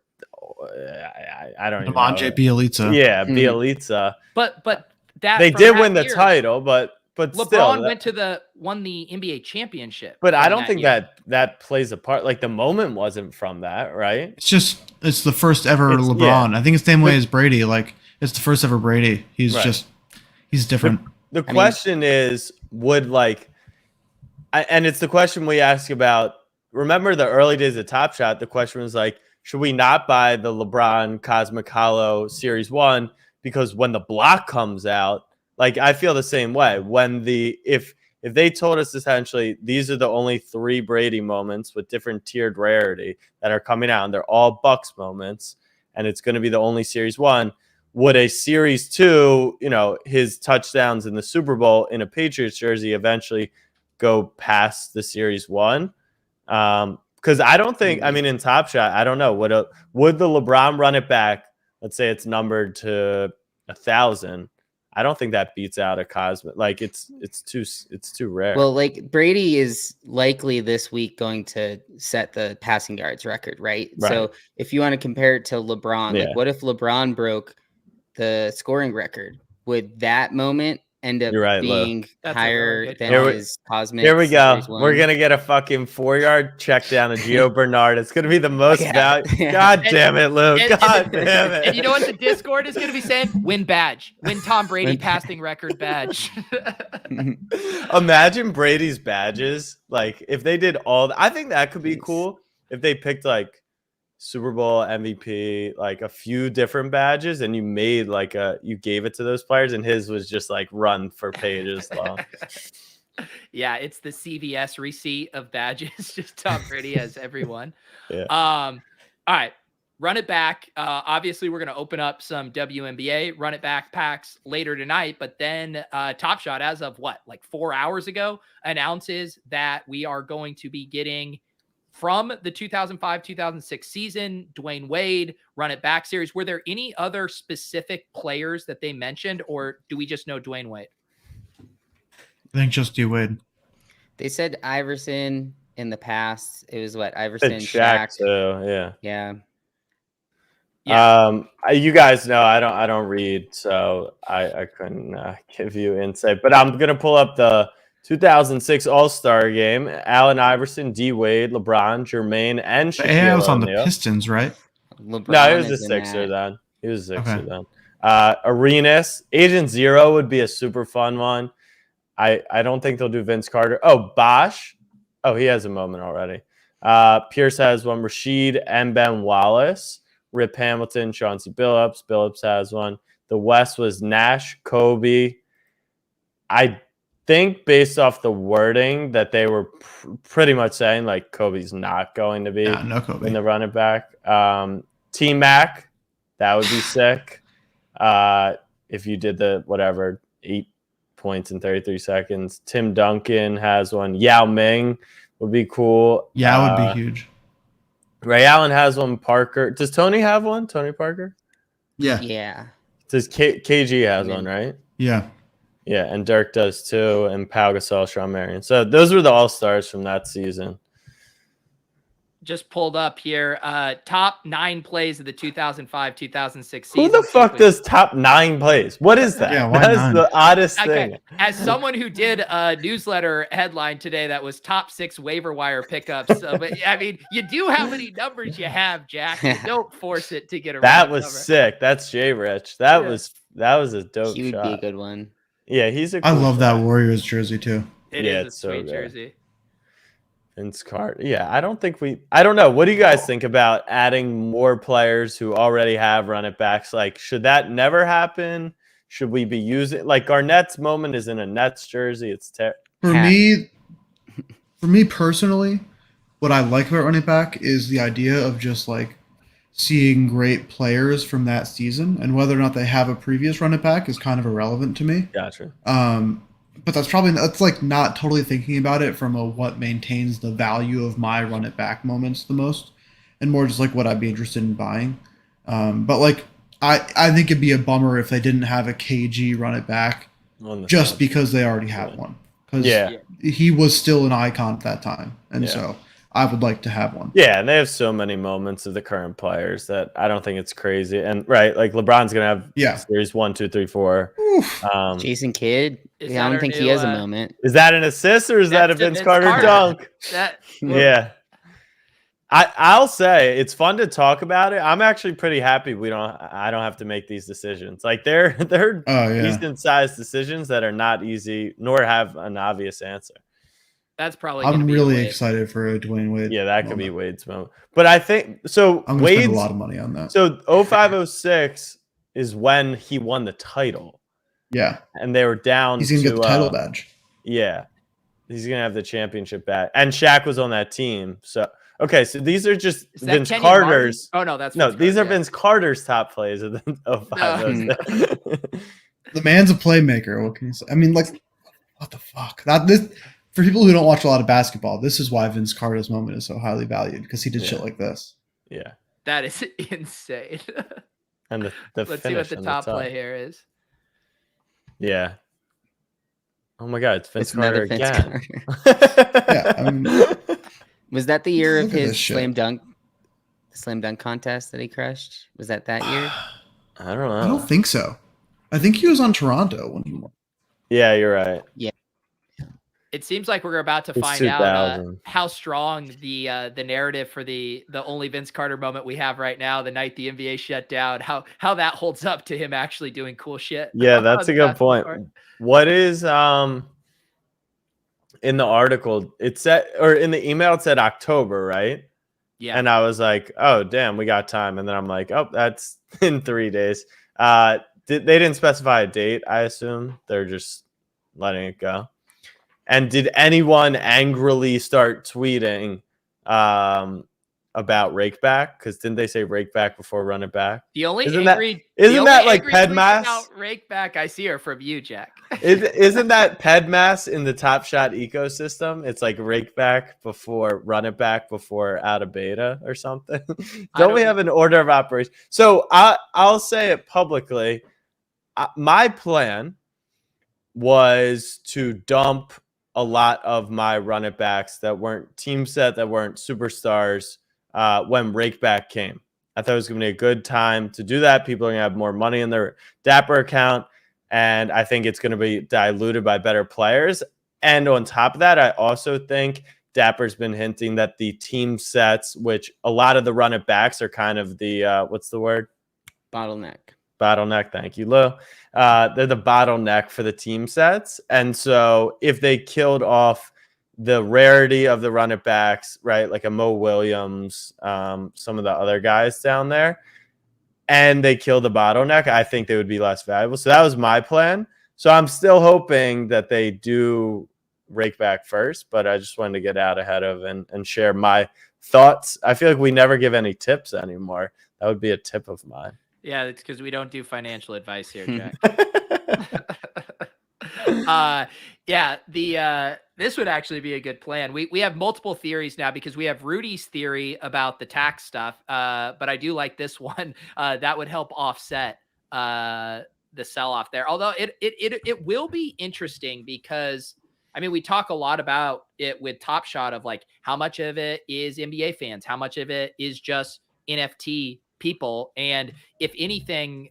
I don't even know. Bielitsa. Yeah, Bielitsa. But that they did win the title, but LeBron still, won the NBA championship. But I don't think that plays a part. Like the moment wasn't from that, right? It's the first ever LeBron. Yeah. I think it's the same way as Brady. Like it's the first ever Brady. He's different. The question is, and it's the question we ask about. Remember the early days of Top Shot? The question was like, should we not buy the LeBron Cosmic Hollow Series 1 because when the block comes out, like I feel the same way. When if they told us essentially these are the only 3 Brady moments with different tiered rarity that are coming out, and they're all Bucks moments, and it's going to be the only Series 1, would a Series 2, his touchdowns in the Super Bowl in a Patriots jersey eventually go past the Series 1? Because I don't think, I mean, in Top Shot, I don't know. Would the LeBron run it back? Let's say it's numbered to 1,000. I don't think that beats out a Cosmic. Like it's too rare. Well, like Brady is likely this week going to set the passing yards record, right? So if you want to compare it to LeBron, like what if LeBron broke the scoring record? Would that moment end up being higher than his Cosmic? Here we go. We're gonna get a fucking 4-yard check down to Gio Bernard. It's gonna be the most value. God damn it, Lou. God damn it. And you know what the Discord is gonna be saying? Win badge. Win Tom Brady passing record badge. Imagine Brady's badges. Like if they did I think that could be cool if they picked like Super Bowl MVP, like a few different badges, and you made you gave it to those players, and his was just like run for pages long. Yeah, it's the CVS receipt of badges. Just Tom Brady has everyone. Yeah. All right, run it back. Obviously, we're gonna open up some WNBA run it back packs later tonight, but then Top Shot, as of 4 hours ago, announces that we are going to be getting from the 2005-2006 season, Dwayne Wade, Run It Back series. Were there any other specific players that they mentioned, or do we just know Dwayne Wade? I think just D Wade. They said Iverson in the past. It was Iverson, Shaq. So yeah. You guys know I don't read, so I couldn't give you insight. But I'm gonna pull up the 2006 All-Star Game. Allen Iverson, D. Wade, LeBron, Jermaine, and The AI was Shaquille on the O'Neal. Pistons, right? LeBron No, he was a is in Sixer that. then. He was a Sixer Okay. then. Arenas, Agent Zero would be a super fun one. I don't think they'll do Vince Carter. Oh, Bosch. Oh, he has a moment already. Pierce has one. Rashid and Ben Wallace. Rip Hamilton, Chauncey Billups. Billups has one. The West was Nash, Kobe. I think based off the wording that they were pretty much saying like Kobe's not going to be Yeah, no Kobe. in the running back. T-Mac, that would be sick. If you did the whatever 8 points in 33 seconds. Tim Duncan has one. Yao Ming would be cool. Yeah, it would be huge. Ray Allen has one. Parker. Does Tony have one? Tony Parker? Yeah. Yeah. Does KG has one, right? Yeah. Yeah, and Dirk does too, and Pau Gasol, Sean Marion. So those were the All-Stars from that season. Just pulled up here. Top 9 plays of the 2005-2006 season. Who the fuck does top 9 plays? What is that? Yeah, why That's none? the oddest Okay. thing. As someone who did a newsletter headline today that was top 6 waiver wire pickups, but I mean, you do how many numbers you have, Jack. You don't force it to get a That random was number. sick. That's Jay Rich. That was a dope He would shot. be a good one. Yeah, he's a I cool love that shot. Warriors jersey too. It Yeah, is a it's so sweet good. jersey. Vince Carter. Yeah, I don't know. What do you guys think about adding more players who already have run it backs? Like, should that never happen? Should we be using like Garnett's moment is in a Nets jersey? It's For me personally, what I like about running back is the idea of just like seeing great players from that season, and whether or not they have a previous running back is kind of irrelevant to me. Gotcha. But that's like not totally thinking about it from a what maintains the value of my run it back moments the most, and more just like what I'd be interested in buying. But like I think it'd be a bummer if they didn't have a KG run it back just because they already have one. Because he was still an icon at that time, and so I would like to have one. Yeah, and they have so many moments of the current players that I don't think it's crazy. And right, like LeBron's gonna have series 1, 2, 3, 4. Jason Kidd. I Is don't that think our he new, has a moment. Is that an assist or is that a That's Vince Carter dunk? Yeah. I'll say it's fun to talk about it. I'm actually pretty happy I don't have to make these decisions. Like they're decent sized decisions that are not easy nor have an obvious answer. That's probably. I'm really excited for a Dwayne Wade. Yeah, that could be Wade's moment. But I think so. I'm gonna spend a lot of money on that. So 05-06 is when he won the title. Yeah, and they were down. He's gonna get the title badge. Yeah, he's gonna have the championship badge. And Shaq was on that team. So okay, so these are just Vince Kenny Carter's. Martin? Oh no, that's these are Vince Carter's top plays of the 05-06. The man's a playmaker. What can you say? I mean, like, what the fuck? For people who don't watch a lot of basketball, this is why Vince Carter's moment is so highly valued, because he did shit like this. Yeah, that is insane. And the let's see what the top play here is. Yeah. Oh my God, it's Vince Carter again. Yeah, was that the year of his slam dunk contest that he crushed? Was that year? I don't know. I don't think so. I think he was on Toronto when he won. Yeah, you're right. Yeah. It seems like we're about to find out how strong the narrative for the only Vince Carter moment we have right now, the night the NBA shut down, how that holds up to him actually doing cool shit. Yeah, that's a good point. What is in the article? It said, or in the email it said October, right? Yeah. And I was like, oh damn, we got time. And then I'm like, oh, that's in 3 days. They didn't specify a date. I assume they're just letting it go. And did anyone angrily start tweeting about Rakeback? Because didn't they say Rakeback before Run It Back? The only isn't that like Pedmas? About Rakeback I see are from you, Jack. Isn't that Pedmas in the Top Shot ecosystem? It's like Rakeback before Run It Back before out of beta or something. Don't we have an order of operation? So I'll say it publicly. My plan was to dump a lot of my run it backs that weren't team set, that weren't superstars when Rakeback came. I thought it was going to be a good time to do that. People are going to have more money in their Dapper account, and I think it's going to be diluted by better players. And on top of that, I also think Dapper's been hinting that the team sets, which a lot of the run it backs are kind of the what's the word? Bottleneck. Thank you, Lou. They're the bottleneck for the team sets. And so if they killed off the rarity of the run it backs, right, like a Mo Williams, some of the other guys down there, and they kill the bottleneck, I think they would be less valuable. So that was my plan. So I'm still hoping that they do rake back first, but I just wanted to get out ahead of and share my thoughts. I feel like we never give any tips anymore. That would be a tip of mine. Yeah, it's because we don't do financial advice here, Jack. This would actually be a good plan. We have multiple theories now because we have Rudy's theory about the tax stuff. But I do like this one. That would help offset the sell-off there. Although it will be interesting because I mean, we talk a lot about it with Top Shot of like how much of it is NBA fans, how much of it is just NFT people. And if anything,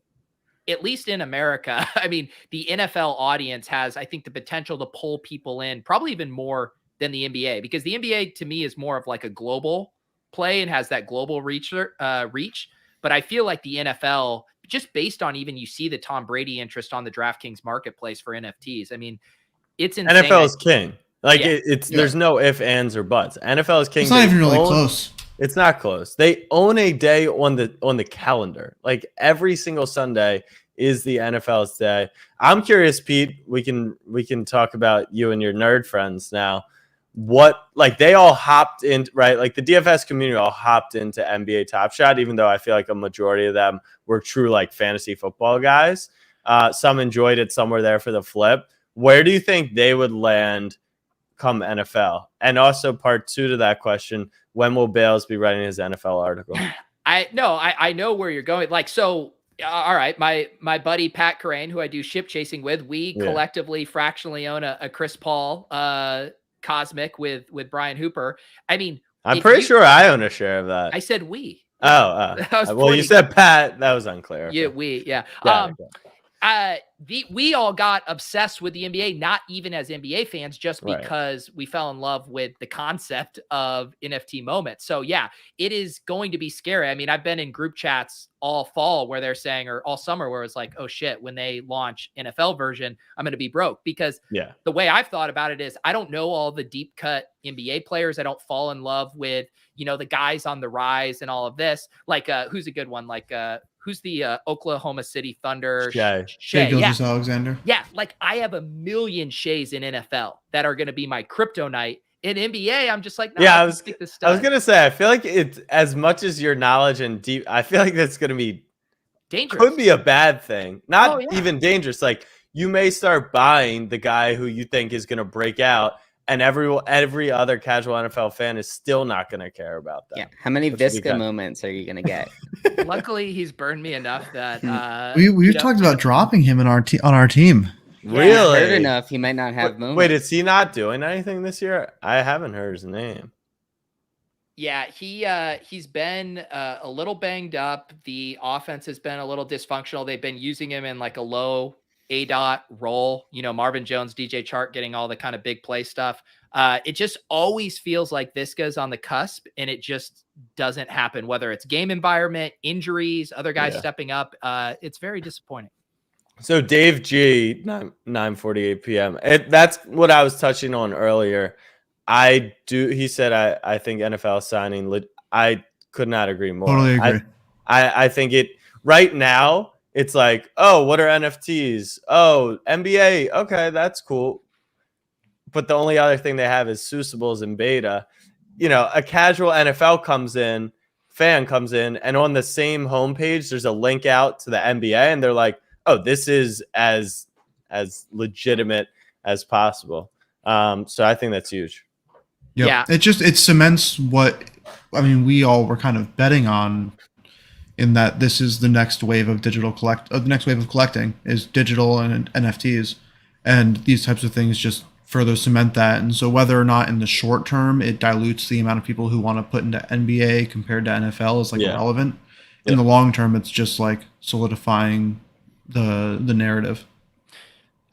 at least in America, I mean, the NFL audience has, I think, the potential to pull people in probably even more than the NBA, because the NBA to me is more of like a global play and has that global reach. But I feel like the NFL, just based on even you see the Tom Brady interest on the DraftKings marketplace for NFTs. I mean, it's insane. NFL is king. Like there's no ifs, ands, or buts. NFL is king. It's not even really close. It's not close. They own a day on the calendar. Like every single Sunday is the NFL's day. I'm curious, Pete. We can talk about you and your nerd friends now. What, like, they all hopped in, right? Like the DFS community all hopped into NBA Top Shot, even though I feel like a majority of them were true like fantasy football guys. Some enjoyed it. Some were there for the flip. Where do you think they would land come NFL? And also part two to that question, when will Bales be writing his NFL article? I know where you're going. Like, so, all right. My buddy, Pat Corain, who I do ship chasing with, we collectively fractionally own a Chris Paul, Cosmic with Brian Hooper. I mean, I'm pretty sure I own a share of that. I said we. Well, you said Pat. That was unclear. Yeah, we. Yeah. We all got obsessed with the NBA, not even as NBA fans, just because we fell in love with the concept of NFT moments. So yeah, it is going to be scary. I mean, I've been in group chats all fall where they're saying, or all summer where it's like, oh shit, when they launch NFL version, I'm going to be broke, because the way I've thought about it is I don't know all the deep cut NBA players. I don't fall in love with, the guys on the rise and all of this. Like, who's a good one? Like, who's the Oklahoma City Thunder? Shai Gilgeous-Alexander. Yeah, like I have a million Shays in NFL that are going to be my crypto night. In NBA, I'm just like, I was going to say, I feel like it's, as much as your knowledge and deep, I feel like that's going to be dangerous. Could be a bad thing. Not even dangerous. Like, you may start buying the guy who you think is going to break out, and every other casual NFL fan is still not going to care about that. Yeah. How many Visca moments are you going to get? Luckily, he's burned me enough that we've talked about dropping him on our team. Really? I heard enough. He might not have moments. Wait, is he not doing anything this year? I haven't heard his name. Yeah, he's been a little banged up. The offense has been a little dysfunctional. They've been using him in like a low ADOT role, Marvin Jones, DJ Chark getting all the kind of big play stuff. It just always feels like Visca's on the cusp, and it just doesn't happen, whether it's game environment, injuries, other guys stepping up. It's very disappointing. So Dave G, 9:48 p.m. That's what I was touching on earlier. He said, I think NFL signing, I could not agree more. Totally agree. I think it right now, it's like, oh, what are NFTs? Oh, NBA. Okay, that's cool. But the only other thing they have is Susables and beta. A casual NFL fan comes in, and on the same homepage, there's a link out to the NBA, and they're like, oh, this is as legitimate as possible. So I think that's huge. Yep. Yeah. It cements what, we all were kind of betting on, in that this is the next wave of the next wave of collecting is digital and NFTs, and these types of things just further cement that. And so whether or not in the short term it dilutes the amount of people who want to put into NBA compared to NFL is irrelevant. In the long term, it's just like solidifying the narrative.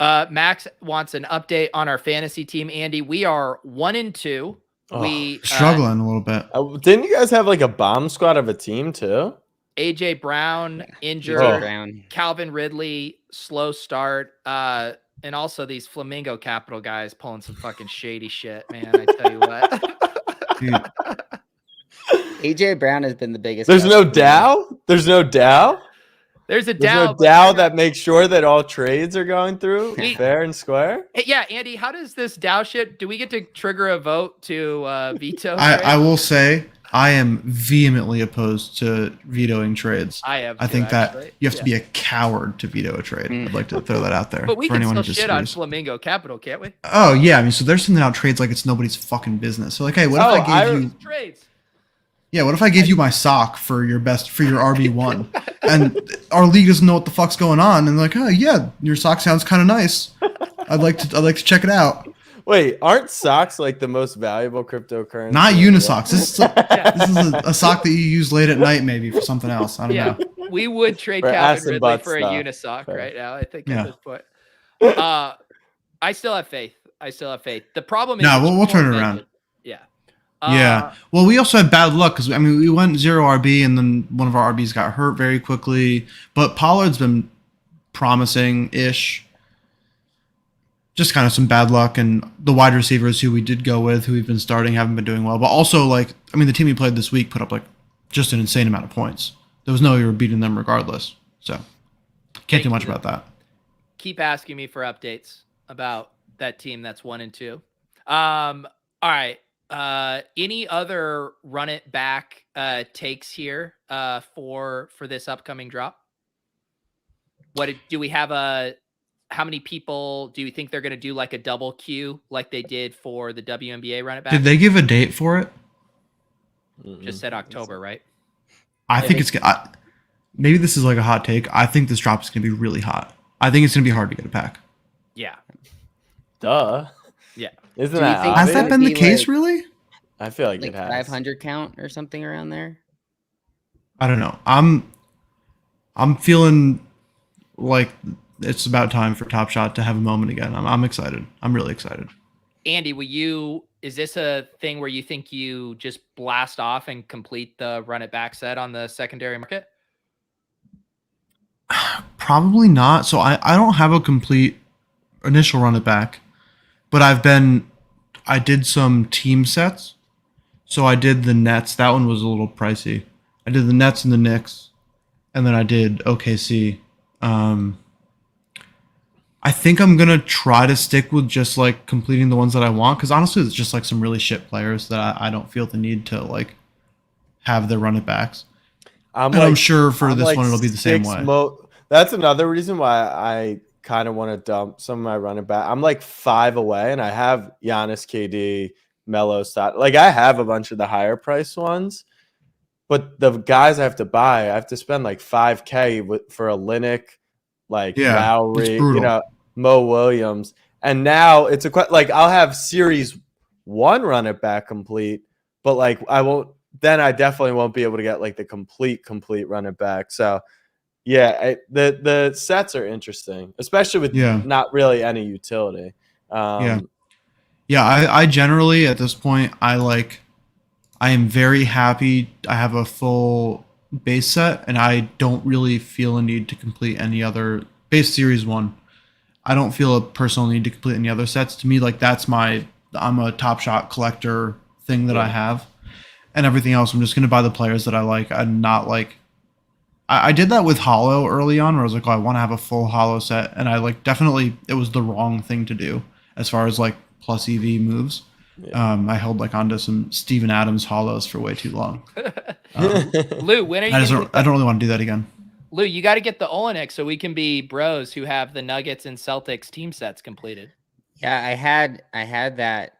Max wants an update on our fantasy team. Andy, we are 1-2. We struggling a little bit. Didn't you guys have like a bomb squad of a team too? AJ Brown injured. AJ Brown. Calvin Ridley slow start. And also these Flamingo Capital guys pulling some fucking shady shit, man. I tell you what. Dude, AJ Brown has been the biggest. There's no bust for me. Dow. There's no Dow. There's a There's Dow. no Dow that makes sure that all trades are going through fair and square. Hey, yeah, Andy, how does this Dow shit? Do we get to trigger a vote to veto? I will say I am vehemently opposed to vetoing trades. I think that actually. you have to be a coward to veto a trade. I'd like to throw that out there. But we for can anyone still who shit on disagrees. Flamingo Capital, can't we? Oh yeah, I mean, so they're sending out trades like it's nobody's fucking business. So like, hey, what if I gave you? Trades. Yeah, what if I gave you my sock for your RB1, and our league doesn't know what the fuck's going on, and like, oh yeah, your sock sounds kind of nice. I'd like to check it out. Wait, aren't socks like the most valuable cryptocurrency? Not unisocks. This is a sock that you use late at night, maybe for something else. I don't know. We would trade For ass Calvin and Ridley butt for a stuff. unisock Fair. right now. I think Yeah. at this point. I still have faith. The problem is No, we'll what turn you it around. mentioned. Yeah. Yeah. Well, we also had bad luck because we went 0 RB and then one of our RBs got hurt very quickly. But Pollard's been promising-ish. Just kind of some bad luck, and the wide receivers who we did go with, who we've been starting, haven't been doing well. But also, the team we played this week put up just an insane amount of points. There was no way we were beating them regardless. So can't do much about that. Keep asking me for updates about that team that's 1-2. All right. Any other run it back takes here for this upcoming drop? Do we have how many people do you think they're going to do like a double queue like they did for the WNBA Run It Back? Did they give a date for it? Just said October, right? I think it's maybe this is like a hot take. I think this drop is going to be really hot. I think it's going to be hard to get a pack. Yeah. Duh. Yeah. Isn't Do you that think Has obvious? that been the Maybe, case, like- really? I feel like Like it has. 500 count or something around there. I don't know. I'm feeling like it's about time for Top Shot to have a moment again. I'm excited. I'm really excited. Andy, is this a thing where you think you just blast off and complete the Run It Back set on the secondary market? Probably not. So I don't have a complete initial Run It Back, but I did some team sets. So I did the Nets. That one was a little pricey. I did the Nets and the Knicks, and then I did OKC. I think I'm going to try to stick with just completing the ones that I want. Cause honestly, it's just some really shit players that I don't feel the need to have their Run It Backs. I'm sure for this one, it'll be the same way. That's another reason why I kind of want to dump some of my running back. I'm 5 away, and I have Giannis, KD, Melo, Stott. I have a bunch of the higher price ones, but the guys I have to buy, I have to spend $5K for a Linick, Lowry, Mo Williams, and now it's I'll have Series 1 Run It Back complete, but I won't. Then I definitely won't be able to get the complete Run It Back. So yeah, the sets are interesting, especially with not really any utility. I generally at this point I am very happy. I have a full base set, and I don't really feel a need to complete any other base Series 1. I don't feel a personal need to complete any other sets. To me, that's I'm a Top Shot collector thing that I have. And everything else, I'm just going to buy the players that I like. I'm not I did that with Hollow early on, where I was I want to have a full Hollow set. And I definitely, it was the wrong thing to do as far as plus EV moves. Yeah. I held onto some Steven Adams Hollows for way too long. Lou, when are you? I don't really want to do that again. Lou, you got to get the Olenek so we can be bros who have the Nuggets and Celtics team sets completed. Yeah, I had that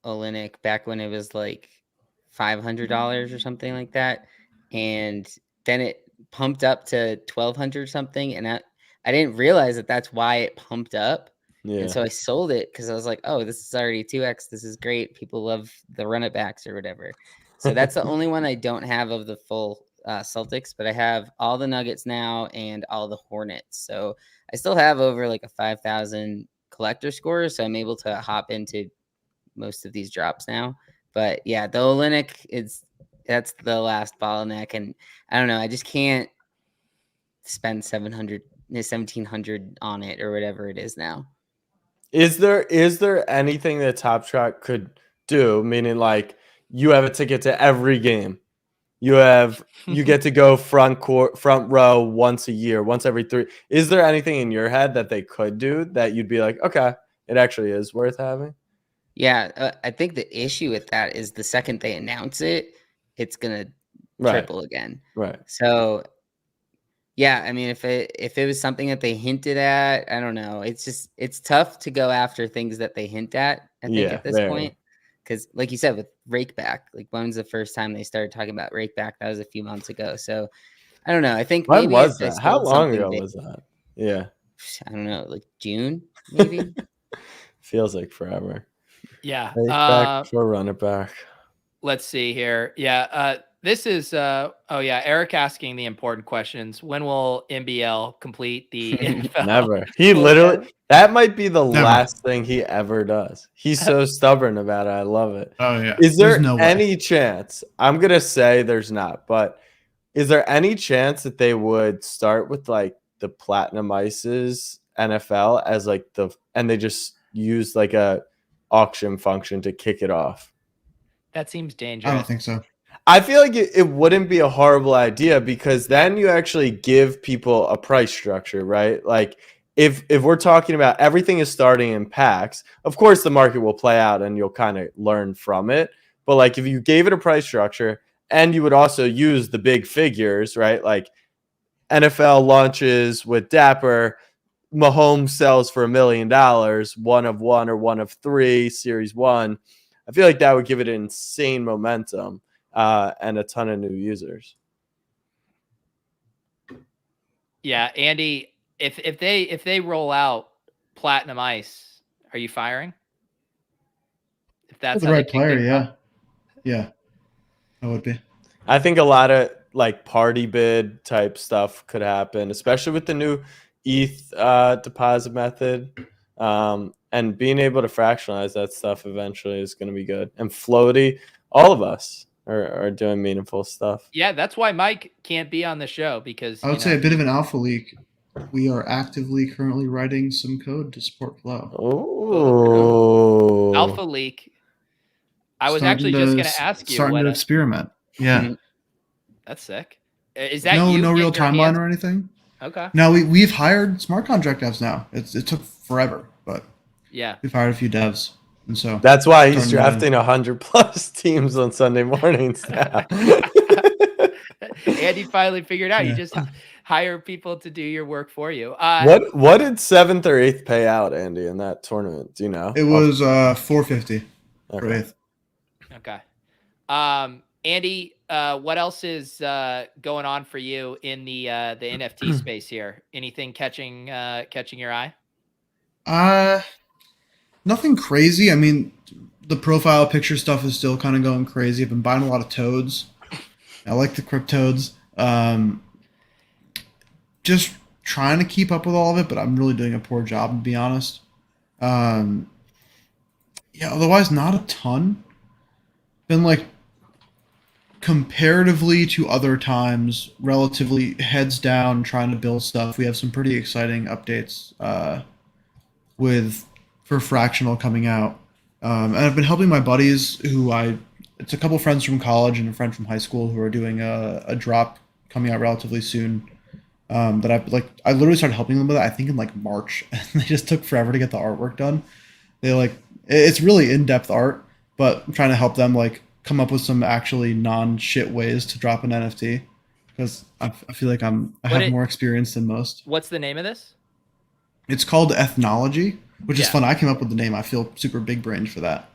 Olenek back when it was $500 or something like that, and then it pumped up to $1,200 something, and I didn't realize that that's why it pumped up. Yeah. And so I sold it because I was like, oh, this is already 2x. This is great. People love the Run It Backs or whatever. So that's the only one I don't have of the full Celtics, but I have all the Nuggets now and all the Hornets. So I still have over like a 5,000 collector score. So I'm able to hop into most of these drops now. But yeah, the Olynyk that's the last bottleneck. And I don't know, I just can't spend 1,700 on it or whatever it is now. Is there anything that Top Shot could do? Meaning, like, you have a ticket to every game. You get to go front row once a year, once every 3. Is there anything in your head that they could do that you'd be like, okay, it actually is worth having? Yeah, I think the issue with that is the second they announce it, it's gonna triple again. Right. So yeah, I mean, if it was something that they hinted at, I don't know. It's tough to go after things that they hint at. I think at this point, because like you said with Rakeback, like when was the first time they started talking about Rakeback? That was a few months ago. So I don't know. I think when maybe was that? How long ago was that? Yeah, I don't know, like June maybe. Feels like forever. Yeah. Rakeback for Run It Back. Let's see here. Yeah. This is Eric asking the important questions. When will NBL complete the NFL? Never. He literally, that might be the last thing he ever does. He's so stubborn about it. I love it. Oh yeah. Is there no any chance? I'm gonna say there's not, but is there any chance that they would start with like the Platinum Ices NFL as like and they just use like a auction function to kick it off? That seems dangerous. I don't think so. I feel like it wouldn't be a horrible idea because then you actually give people a price structure, right? Like if we're talking about everything is starting in packs, of course the market will play out and you'll kind of learn from it. But like if you gave it a price structure and you would also use the big figures, right? Like NFL launches with Dapper, Mahomes sells for $1 million, 1 of 1 or 1 of 3, Series 1. I feel like that would give it insane momentum. And a ton of new users. Yeah, Andy, if they roll out Platinum Ice, are you firing? If that's the right player, yeah, I would be. I think a lot of like party bid type stuff could happen, especially with the new ETH deposit method, and being able to fractionalize that stuff eventually is going to be good. And floaty, all of us are doing meaningful stuff. Yeah, that's why Mike can't be on the show because I would say a bit of an alpha leak. We are actively currently writing some code to support Flow. Oh, alpha leak. I was actually just going to ask you. Starting to experiment. Yeah, that's sick. Is that no real timeline or anything? Okay. No, we've hired smart contract devs now. It took forever, but yeah, we've hired a few devs. And so that's why he's drafting 100+ teams on Sunday mornings now. Andy finally figured out you just hire people to do your work for you. What did 7th or 8th pay out, Andy, in that tournament? Do you know? It was $450 for 8th. Okay. Andy, what else is going on for you in the NFT space here? Anything catching your eye? Nothing crazy. I mean, the profile picture stuff is still kind of going crazy. I've been buying a lot of toads. I like the cryptodes. Just trying to keep up with all of it, but I'm really doing a poor job, to be honest. Yeah, otherwise not a ton. Been like comparatively to other times, relatively heads down trying to build stuff. We have some pretty exciting updates for fractional coming out. And I've been helping my buddies it's a couple friends from college and a friend from high school who are doing a drop coming out relatively soon. That I literally started helping them with it, I think in like March, and they just took forever to get the artwork done. It's really in-depth art, but I'm trying to help them like come up with some actually non-shit ways to drop an NFT because I feel like I have more experience than most. What's the name of this? It's called Ethnology, which is fun. I came up with the name. I feel super big brained for that.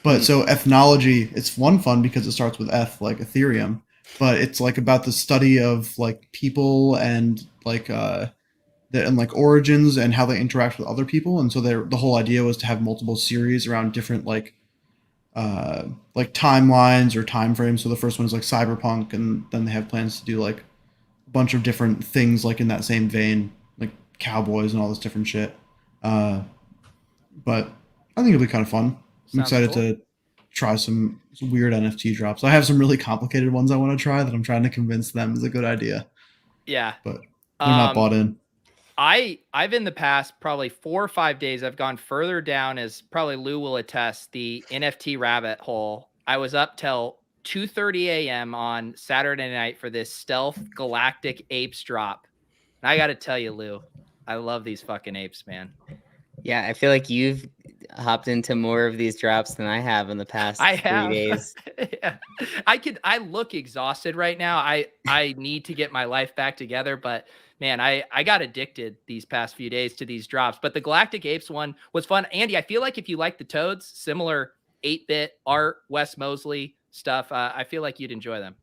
But so Ethnology, it's fun because it starts with eth, like Ethereum, but it's like about the study of like people and like origins and how they interact with other people. And so the whole idea was to have multiple series around different like like timelines or time frames. So the first one is like Cyberpunk, and then they have plans to do like a bunch of different things like in that same vein, like cowboys and all this different shit. But I think it'll be kind of fun. I'm Sounds excited cool. to try some weird NFT drops. I have some really complicated ones I want to try that I'm trying to convince them is a good idea, Yeah. but they're not bought in. I've in the past probably 4 or 5 days, I've gone further down, as probably Lou will attest, the NFT rabbit hole. I was up till 2:30 a.m. on Saturday night for this stealth galactic apes drop. And I got to tell you, Lou, I love these fucking apes, man. Yeah, I feel like you've hopped into more of these drops than I have in the past I 3 have. days. Yeah. I look exhausted right now. I need to get my life back together, but man, I got addicted these past few days to these drops. But the Galactic Apes one was fun. Andy, I feel like if you like the Toads, similar 8-bit art, Wes Mosley stuff, I feel like you'd enjoy them.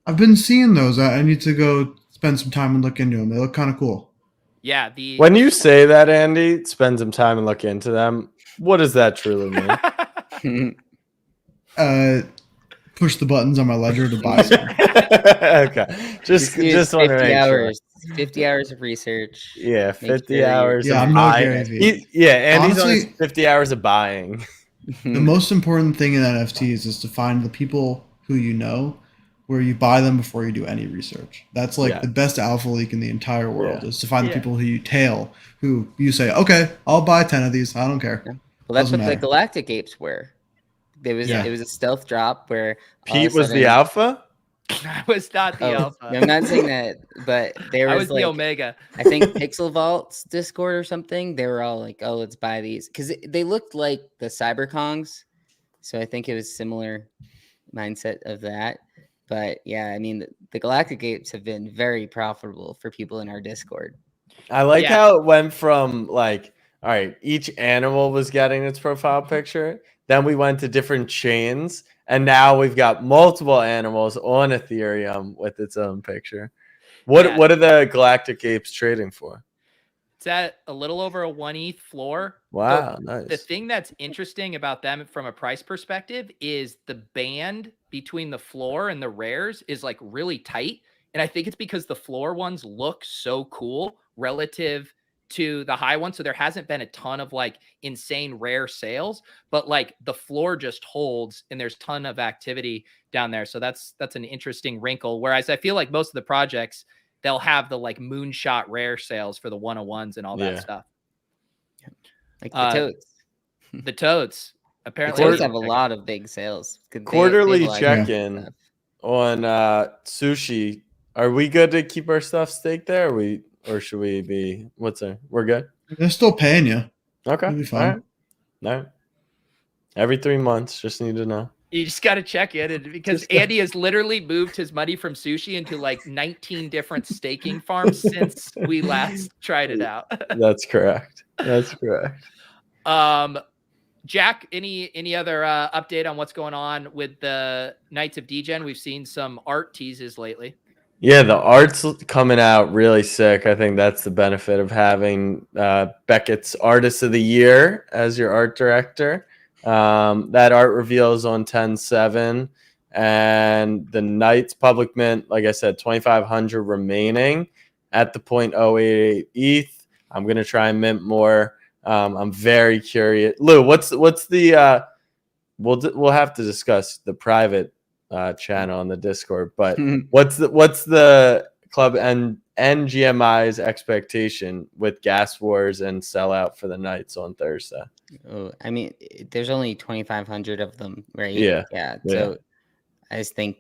I've been seeing those. I need to go spend some time and look into them. They look kind of cool. Yeah. When you say that, Andy, spend some time and look into them, what does that truly mean? Push the buttons on my ledger to buy some. Okay. Just want to 50 make hours. 50 hours of research. Yeah, Make 50 sure hours. Yeah, of I'm not buying. guaranteed. Andy's Honestly, on his 50 hours of buying. the most important thing in NFTs is to find the people who you know, where you buy them before you do any research. That's like the best alpha leak in the entire world, is to find the people who you tail, who you say, okay, I'll buy 10 of these. I don't care. Yeah. Well, that's Doesn't what matter. the Galactic Apes were. It was a stealth drop where Pete was the alpha? I was not the alpha. No, I'm not saying that, but there was, I was like, the Omega. I think Pixel Vault's Discord or something. They were all like, "Oh, let's buy these," because they looked like the Cyberkongs. So I think it was similar mindset of that. But yeah, I mean, the Galactic Apes have been very profitable for people in our Discord. I like how it went from like, all right, each animal was getting its profile picture. Then we went to different chains, and now we've got multiple animals on Ethereum with its own picture. What are the Galactic Apes trading for? It's at a little over a 1 ETH floor. Wow, nice. The thing that's interesting about them from a price perspective is the band between the floor and the rares is like really tight. And I think it's because the floor ones look so cool relative to the high one. So there hasn't been a ton of like insane rare sales, but like the floor just holds and there's a ton of activity down there. So that's an interesting wrinkle. Whereas I feel like most of the projects, they'll have the like moonshot rare sales for the 101s and all that stuff. Like the Toads. The Toads. Apparently the Toads have a lot of big sales. Quarterly check-in on sushi. Are we good to keep our stuff staked there? Or should we be? We're good. They're still paying you. Okay. It'll be fun. All right. Every 3 months, just need to know. You just got to check in, because Andy has literally moved his money from sushi into like 19 different staking farms since we last tried it out. That's correct. Jack, any other update on what's going on with the Knights of Degen? We've seen some art teases lately. Yeah, the art's coming out really sick. I think that's the benefit of having Beckett's Artist of the Year as your art director. That art reveals on 10/7, and the Knights public mint, like I said, 2,500 remaining at the 0.088 ETH. I'm gonna try and mint more. I'm very curious. Lou, what's the we'll have to discuss the private channel on the Discord, but what's the club and NGMI's expectation with Gas Wars and sellout for the Knights on Thursday? Oh, I mean, there's only 2,500 of them, right? Yeah. So I just think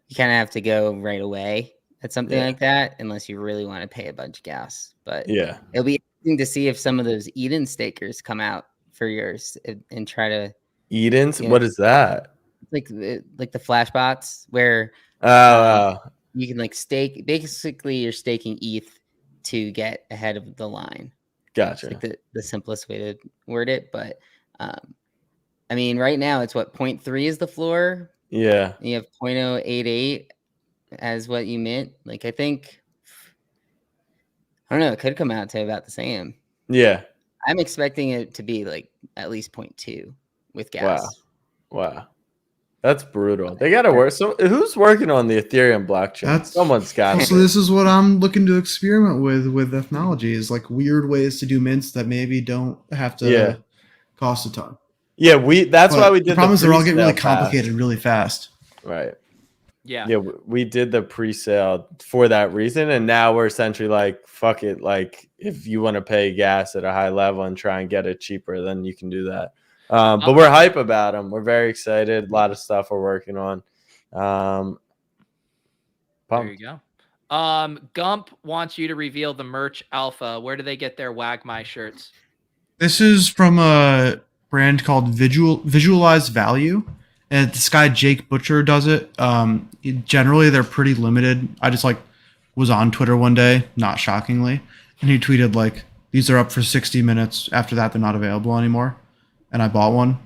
you kind of have to go right away at something like that, unless you really want to pay a bunch of gas. But it'll be interesting to see if some of those Eden stakers come out for yours and try to Eden's. What is that? Like the flash bots where you can like stake. Basically, you're staking ETH to get ahead of the line. Gotcha. It's like the simplest way to word it, but I mean, right now it's what 0.3 is the floor. Yeah. And you have 0.088 as what you mint. Like I think, I don't know, it could come out to about the same. Yeah. I'm expecting it to be like at least 0.2 with gas. Wow. Wow. That's brutal. They got to work. So who's working on the Ethereum blockchain? Someone's got to. So this is what I'm looking to experiment with ethnology, is like weird ways to do mints that maybe don't have to cost a ton. Yeah, that's why we did the problem is they're all getting really pre-sale complicated really fast. Right. Yeah. Yeah, we did the pre-sale for that reason, and now we're essentially like, fuck it. Like, if you want to pay gas at a high level and try and get it cheaper, then you can do that. But we're hype about them. We're very excited. A lot of stuff we're working on. There you go. Gump wants you to reveal the merch alpha. Where do they get their Wag My shirts? This is from a brand called Visualize Value. And this guy Jake Butcher does it. Generally, they're pretty limited. I just was on Twitter one day, not shockingly, and he tweeted like, "These are up for 60 minutes. After that, they're not available anymore." And I bought one.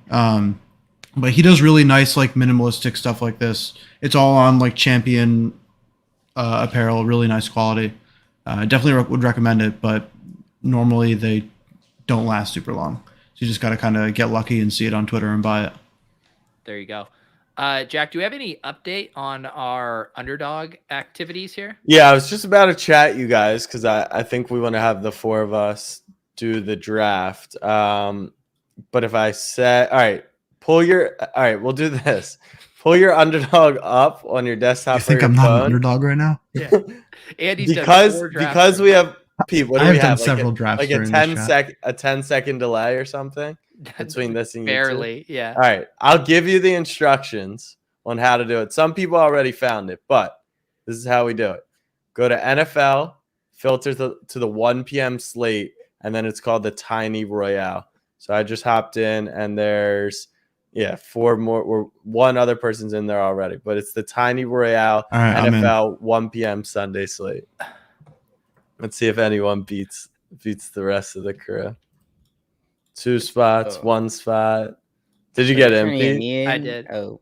But he does really nice minimalistic stuff like this. It's all on Champion apparel, really nice quality. Definitely would recommend it, but normally they don't last super long. So you just got to kind of get lucky and see it on Twitter and buy it. There you go. Jack, do we have any update on our underdog activities here? Yeah, I was just about to chat you guys because I think we want to have the four of us do the draft. But if I say, all right, we'll do this. Pull your underdog up on your desktop. You think I'm not an underdog right now? Yeah. Andy's because we have Pete. What do we have? Done several drafts. Like a 10-second delay or something between this and barely. YouTube? Yeah. All right, I'll give you the instructions on how to do it. Some people already found it, but this is how we do it. Go to NFL, filter to the 1 p.m. slate, and then it's called the Tiny Royale. So I just hopped in, and there's four more. Or one other person's in there already, but it's the Tiny Royale NFL 1 p.m. Sunday slate. Let's see if anyone beats the rest of the crew. 2 spots, 1 spot. Did you get in, Pete? I did. Oh,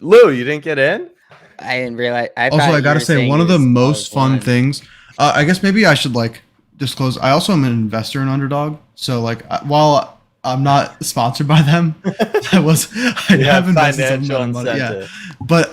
Lou, you didn't get in? I didn't realize. I gotta say, one of the most fun things. I guess maybe I should disclose. I also am an investor in Underdog. So while I'm not sponsored by them, I have invested some money. Yeah, but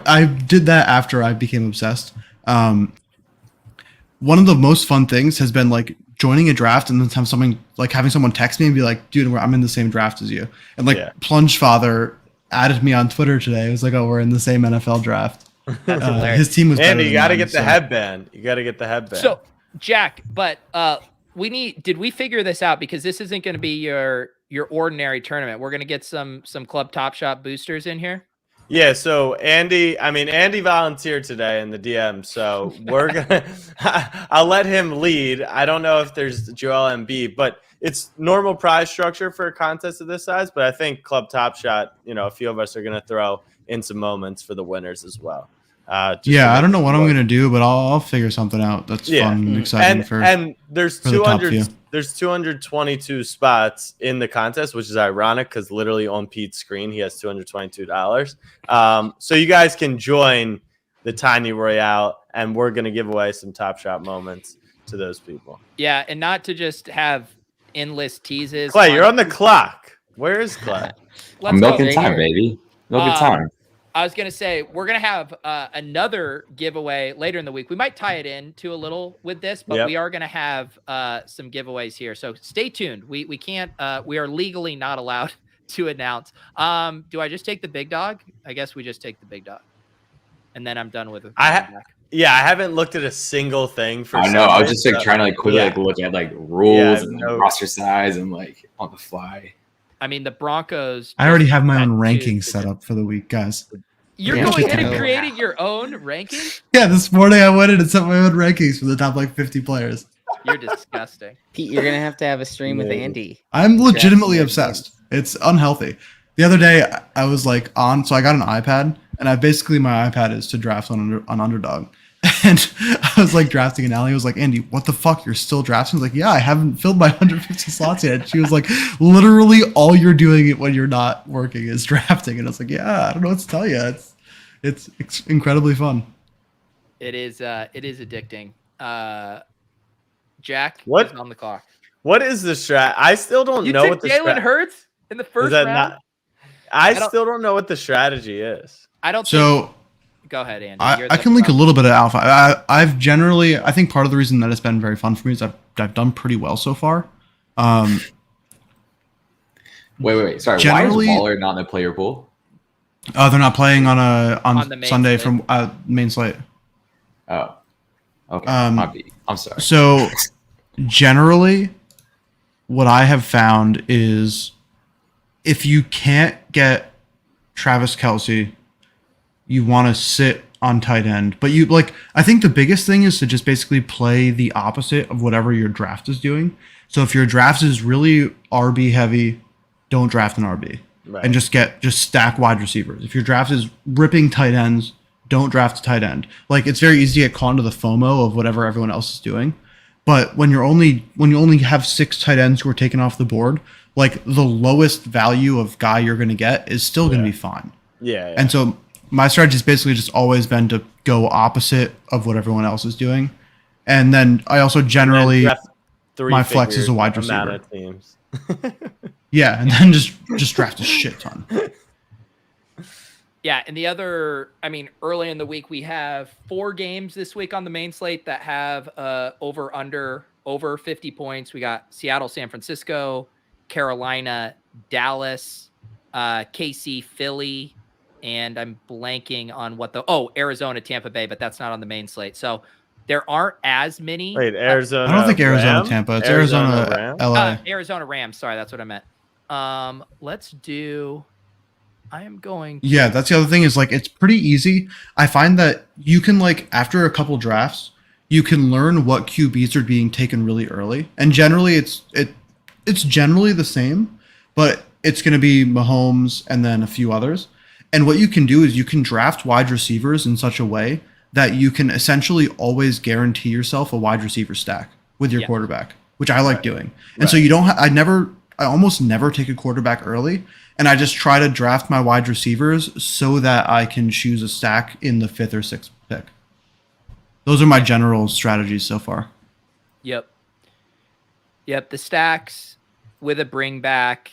I did that after I became obsessed. One of the most fun things has been joining a draft and then having someone text me and be like, "Dude, I'm in the same draft as you." And Plunge Father added me on Twitter today. It was like, "Oh, we're in the same NFL draft." His team was. Andy, you got to get the headband. You got to get the headband. So, Jack, but did we figure this out? Because this isn't going to be your ordinary tournament. We're going to get some Club Top Shot boosters in here. Yeah, so Andy volunteered today in the DM, so we're gonna I'll let him lead. I don't know if there's Joel Embiid, but it's normal prize structure for a contest of this size, but I think Club Top Shot, a few of us are gonna throw in some moments for the winners as well. I don't know what I'm gonna do, but I'll figure something out. That's fun and exciting and there's 222 spots in the contest, which is ironic because literally on Pete's screen he has $222. So you guys can join the Tiny Royale, and we're gonna give away some Top Shot moments to those people. Yeah, and not to just have endless teases. Clay, you're on the clock. Where is Clay? I'm milking time, baby. Milking time. I was going to say, we're going to have another giveaway later in the week. We might tie it in to a little with this, but we are going to have some giveaways here. So stay tuned. We can't, we are legally not allowed to announce. Do I just take the big dog? I guess we just take the big dog. And then I'm done with it. I haven't looked at a single thing for I know. I was just trying to quickly look at rules and roster size and on the fly. I mean, the Broncos. I already have my own rankings set up for the week, guys. You're going ahead and creating your own rankings? Yeah, this morning I went in and set my own rankings for the top 50 players. You're disgusting. Pete, you're going to have a stream with Andy. I'm legitimately obsessed. It's unhealthy. The other day I was so I got an iPad, and my iPad is to draft on Underdog. And I was drafting, and Allie was like, "Andy, what the fuck? You're still drafting?" I was like, "Yeah, I haven't filled my 150 slots yet." She was like, "Literally, all you're doing when you're not working is drafting." And I was like, "Yeah, I don't know what to tell you. It's incredibly fun." It is addicting. Jack, what is on the clock? What is the strat? I still don't know what the Jalen Hurts in the first round. I still don't know what the strategy is. I don't. So go ahead, Andy. I can link a little bit of alpha. I've generally, I think part of the reason that it's been very fun for me is I've done pretty well so far. Wait. Sorry, Generally, why is Waller not in the player pool? They're not playing on the Sunday slate. from main slate. Oh, okay. I'm sorry. So generally, what I have found is if you can't get Travis Kelce, you want to sit on tight end. But I think the biggest thing is to just basically play the opposite of whatever your draft is doing. So if your draft is really RB heavy, don't draft an RB. Right. And just stack wide receivers. If your draft is ripping tight ends, don't draft a tight end. It's very easy to get caught into the FOMO of whatever everyone else is doing. But when you only have 6 tight ends who are taken off the board, the lowest value of guy you're going to get is still going to be fine. Yeah. And so my strategy has basically just always been to go opposite of what everyone else is doing. And then I also generally my flex is a wide receiver. Teams. Yeah, and then just draft a shit ton. Yeah, and the other, early in the week, we have 4 games this week on the main slate that have over 50 points. We got Seattle, San Francisco, Carolina, Dallas, KC, Philly, and I'm blanking on Arizona, Tampa Bay, but that's not on the main slate. So there aren't as many. Wait, Arizona. I don't think Arizona, Tampa. It's Arizona LA. Arizona Rams. Sorry, that's what I meant. Let's do. I am going. Yeah, that's the other thing is it's pretty easy. I find that you can after a couple drafts, you can learn what QBs are being taken really early, and generally it's generally the same, but it's going to be Mahomes and then a few others. And what you can do is you can draft wide receivers in such a way that you can essentially always guarantee yourself a wide receiver stack with your quarterback, which I like doing. And so you don't. I almost never take a quarterback early, and I just try to draft my wide receivers so that I can choose a stack in the 5th or 6th pick. Those are my general strategies so far. Yep. The stacks with a bring back,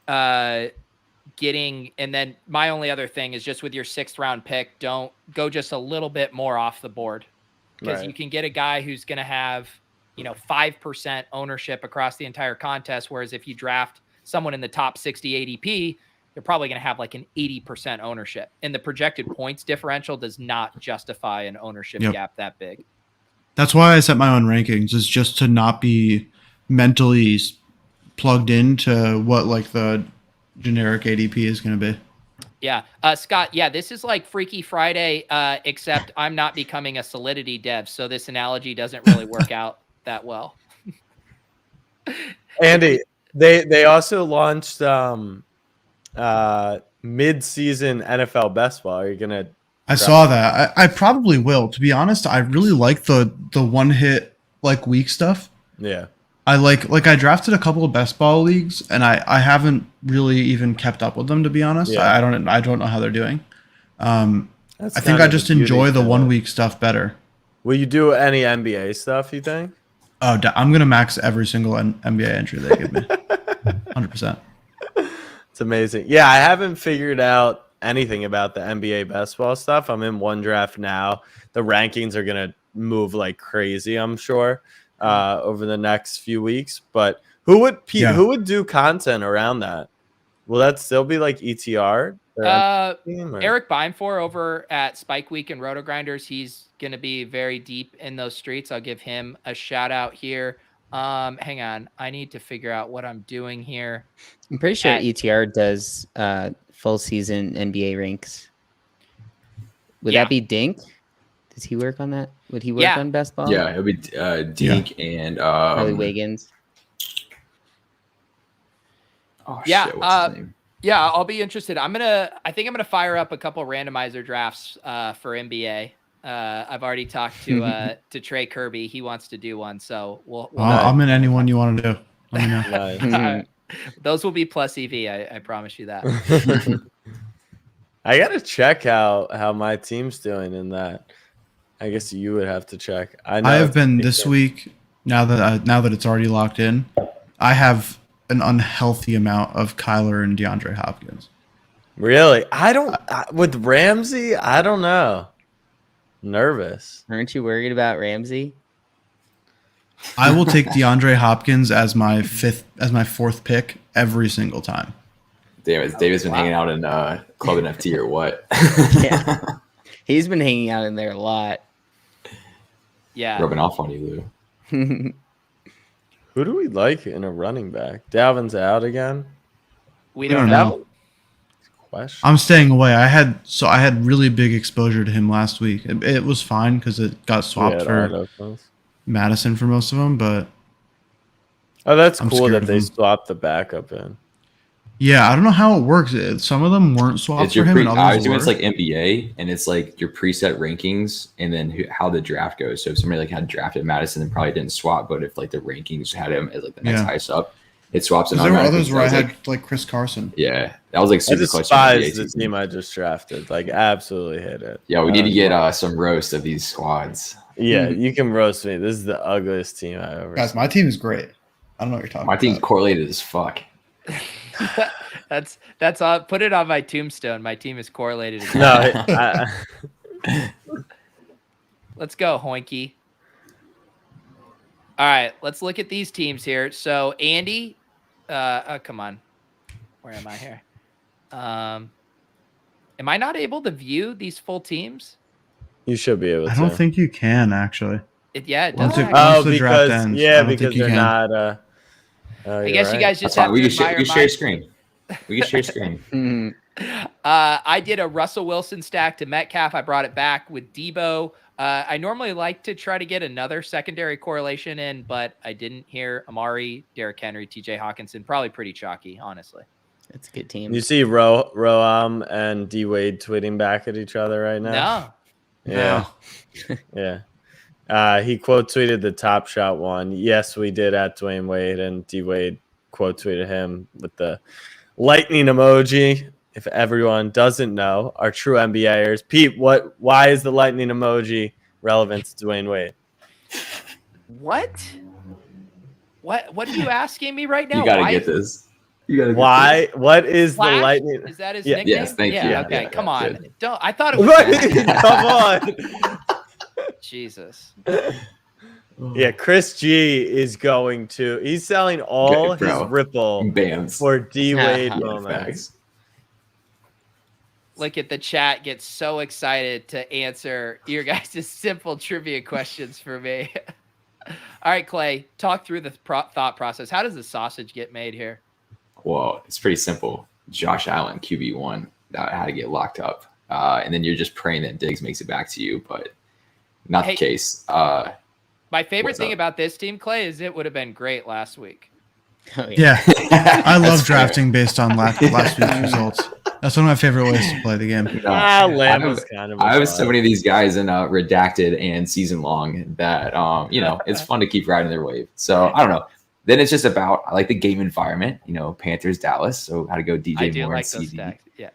and then my only other thing is just with your 6th round pick, don't go just a little bit more off the board, because you can get a guy who's going to have 5% ownership across the entire contest. Whereas if you draft someone in the top 60 ADP, they're probably going to have an 80% ownership. And the projected points differential does not justify an ownership gap that big. That's why I set my own rankings, is just to not be mentally plugged into what the generic ADP is going to be. Yeah. Scott, this is like Freaky Friday, except I'm not becoming a Solidity dev. So this analogy doesn't really work out that well. Andy, they also launched mid-season NFL best ball. Are you gonna? I saw that. I probably will. To be honest, I really like the one hit week stuff. Yeah. I I drafted a couple of best ball leagues, and I haven't really even kept up with them, to be honest. Yeah. I don't know how they're doing. I think I just enjoy the 1 week stuff better. Will you do any NBA stuff, you think? Oh, I'm gonna max every single NBA entry they give me. 100%. It's amazing. Yeah, I haven't figured out anything about the NBA basketball stuff. I'm in one draft now. The rankings are gonna move like crazy, I'm sure, over the next few weeks. But who would do content around that? Will that still be like ETR? Eric Bimefor over at Spike Week and Roto Grinders. He's going to be very deep in those streets. I'll give him a shout out here. Hang on. I need to figure out what I'm doing here. I'm pretty sure ETR does full season NBA ranks. Would that be Dink? Does he work on that? Would he work on best ball? Yeah, it would be Dink and Charlie Wiggins. Oh, shit, what's his name? Yeah, I'll be interested. I think I'm gonna fire up a couple randomizer drafts for NBA. I've already talked to Trey Kirby. He wants to do one, so we'll I'm in any one you want to do. Let me know. Those will be plus EV. I promise you that. I gotta check how my team's doing in that. I guess you would have to check. I have been this week. Now that it's already locked in, I have an unhealthy amount of Kyler and DeAndre Hopkins. Really? With Ramsey, I don't know. Nervous. Aren't you worried about Ramsey? I will take DeAndre Hopkins as my fourth pick every single time. David's been hanging out in Club NFT or what? Yeah. He's been hanging out in there a lot. Yeah. Rubbing off on you, Lou. Who do we like in a running back? Dalvin's out again? We don't don't know. know. Question. I'm staying away. I had really big exposure to him last week. It was fine because it got swapped for Madison for most of them, but that's I'm cool scared that of they him. swapped the backup in. yeah, I don't know how it works. Some of them weren't swapped It's for your him, and I others assume were. it's like NBA, and it's like your preset rankings, and then how the draft goes. So if somebody like had drafted Madison and probably didn't swap, but if like the rankings had him as like the next highest up, it swaps. And there were automatically. others where I So had like, like Chris Carson. yeah, that was like I super clutch. despise the team I just drafted. Like, absolutely hate it. Yeah, we need to get some roast of these squads. Yeah, you can roast me. This is the ugliest team I've ever Guys, seen. my team is great. I don't know what you're talking My about. team's correlated as fuck. That's all. Put it on my tombstone. My team is correlated. No, Let's go, Hoinky. All right, let's look at these teams here. So Andy, come on, where am I here? Am I not able to view these full teams? you should be able to. I don't think you can actually. It does. Once it- actually. once the draft because ends, I yeah, don't think because you they're can. not. I guess you guys just That's fine. have We to can share, admire we can share screen. We can share screen. Mhm. I did a Russell Wilson stack to Metcalf. I brought it back with Debo. I normally like to try to get another secondary correlation in, but I didn't hear Amari, Derrick Henry, TJ Hawkinson. Probably pretty chalky, honestly. That's a good team. You see Roam and D Wade tweeting back at each other right now. No. Yeah. Yeah. He quote tweeted the Top Shot one. Yes, we did at Dwayne Wade, and D Wade quote tweeted him with the lightning emoji. If everyone doesn't know, our true NBAers, Pete, why is the lightning emoji relevant to Dwayne Wade? What? What are you asking me right now? You gotta get this. You gotta. Why? What is Flash? the lightning? Is that his Yeah. nickname? Yes, thank you. Yeah, okay, Yeah, come yeah, on. good. Don't. I thought it was What? Come on. Jesus. Yeah, Chris G is going to. He's selling all Okay, his bro. Ripple Bands. for D Wade Yeah, moments. Facts. Look at the chat. Get so excited to answer your guys' simple trivia questions for me. All right, Clay, talk through the thought process. How does the sausage get made here? Well, it's pretty simple. Josh Allen, QB1, that had to get locked up. And then you're just praying that Diggs makes it back to you, but not Hey. the case. My favorite What's thing up? about this team, Clay, is it would have been great last week. Oh, yeah. Yeah, I love That's fair. drafting based on last week's results. That's one of my favorite ways to play the game. No, Lamb I was have- kind of. I have a so many of these guys in redacted and season long that it's fun to keep riding their wave. So I don't know. Then it's just about I like the game environment. Panthers Dallas. So how to go DJ I do Moore like and those CD. stacks. Yeah.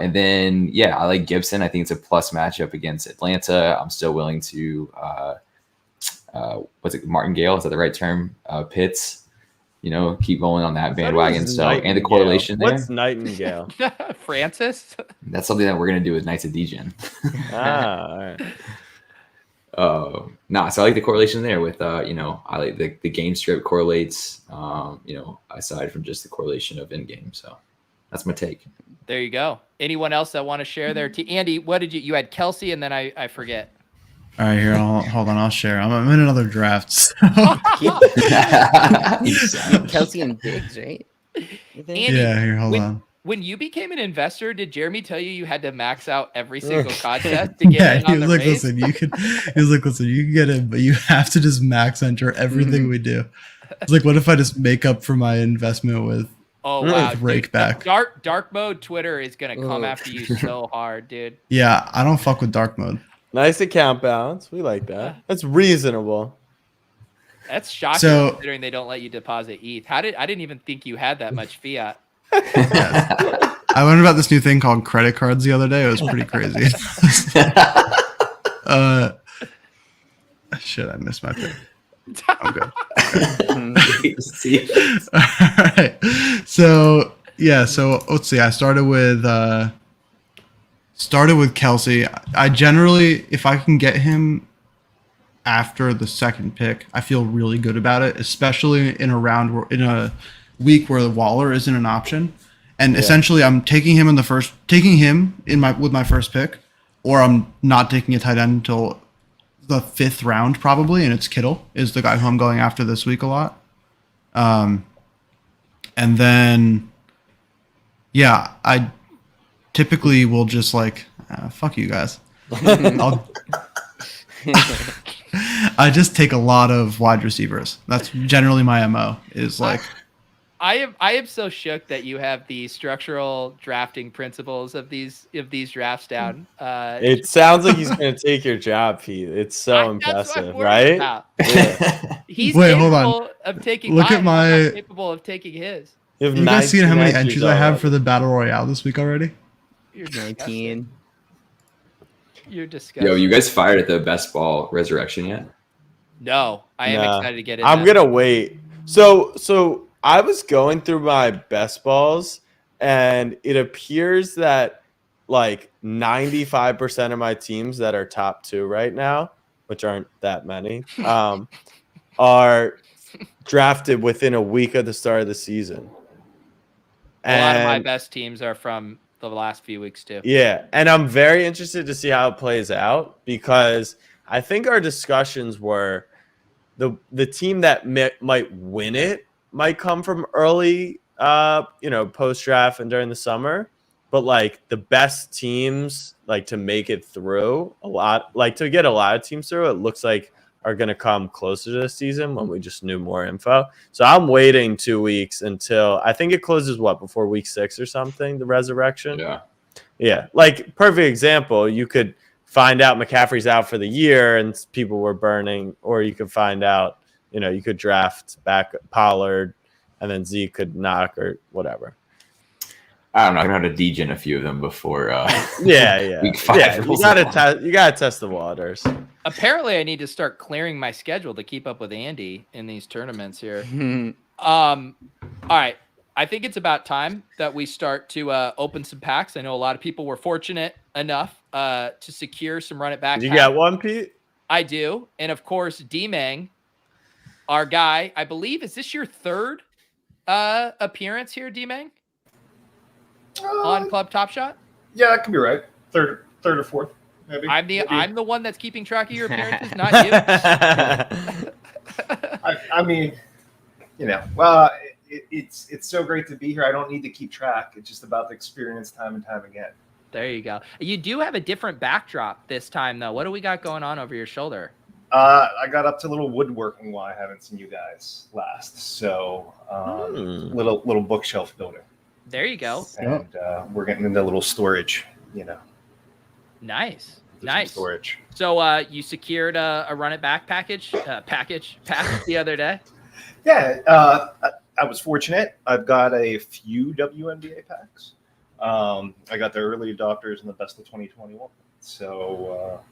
And then I like Gibson. I think it's a plus matchup against Atlanta. I'm still willing to what's it, Martingale? Is that the right term? Pitts. Keep rolling on that bandwagon. So and the correlation there. What's Nightingale? Francis? That's something that we're gonna do with Knights of Degen. All right. So I like the correlation there with I like the game script correlates aside from just the correlation of in game. So that's my take. There you go. Anyone else that want to share their team? Andy, what did you had Kelsey and then I forget. All right, here, hold on, I'll share. I'm in another draft. So. Kelsey and Diggs, right? You think? Andy, Yeah, here, hold on. When you became an investor, did Jeremy tell you had to max out every single contest to get Yeah, in he on was the like, race? listen, you can get in, but you have to just max enter everything we do. It's like, what if I just make up for my investment with Oh wow, rake dude, back? Dark mode Twitter is gonna come Ooh. after you so hard, dude. Yeah, I don't fuck with dark mode. Nice account balance. We like that. That's reasonable. That's shocking So- considering they don't let you deposit ETH. I didn't even think you had that much fiat. I learned about this new thing called credit cards the other day. It was pretty crazy. Shit, I missed my pick. I'm good. All right. So Yeah, so let's see. I started with Kelsey. I generally, if I can get him after the second pick, I feel really good about it, especially in a week where the Waller isn't an option. And essentially, I'm taking him with my first pick, or I'm not taking a tight end until the 5th round probably, and it's Kittle is the guy who I'm going after this week a lot. And then, yeah, I typically will just like, fuck you guys. I just take a lot of wide receivers. That's generally my MO is like. I am so shook that you have the structural drafting principles of these drafts down. It sounds like he's going to take your job, Pete. It's so impressive, right? Yeah. He's Wait, capable hold on. of taking Look mine. at my. I'm not capable of taking his. You guys seen how many entries I have for the Battle Royale this week already? You're 19. You're disgusting. Yo, you guys fired at the best ball resurrection yet? No, I am excited to get it. I'm gonna wait. So I was going through my best balls, and it appears that like 95% of my teams that are top 2 right now, which aren't that many, are drafted within a week of the start of the season. A lot of my best teams are from the last few weeks too. Yeah, and I'm very interested to see how it plays out, because I think our discussions were the team that might win it might come from early, post draft and during the summer, but like the best teams, like to make it through to get a lot of teams through, it looks like are going to come closer to the season when we just knew more info. So I'm waiting 2 weeks until I think it closes before week 6 or something, the resurrection. Yeah. Like perfect example. You could find out McCaffrey's out for the year and people were burning, or you could find out, you could draft back Pollard and then Zeke could knock or whatever. I don't know. I'm going to degen a few of them before week 5. Yeah, you gotta test the waters. Apparently, I need to start clearing my schedule to keep up with Andy in these tournaments here. All right. I think it's about time that we start to open some packs. I know a lot of people were fortunate enough to secure some Run It Back. Did you get one, Pete? I do. And of course, D-Mang, our guy, I believe, is this your 3rd appearance here, D-Mang? On Club Top Shot? Yeah, that could be right. Third or fourth, maybe. I'm the one that's keeping track of your appearances, not you. I mean, it's so great to be here. I don't need to keep track. It's just about the experience time and time again. There you go. You do have a different backdrop this time, though. What do we got going on over your shoulder? I got up to a little woodworking while I haven't seen you guys last. So little bookshelf building. There you go. And we're getting into a little storage, Nice. Storage. So you secured a Run It Back pack the other day? Yeah, I was fortunate. I've got a few WNBA packs. I got the early adopters and the best of 2021. So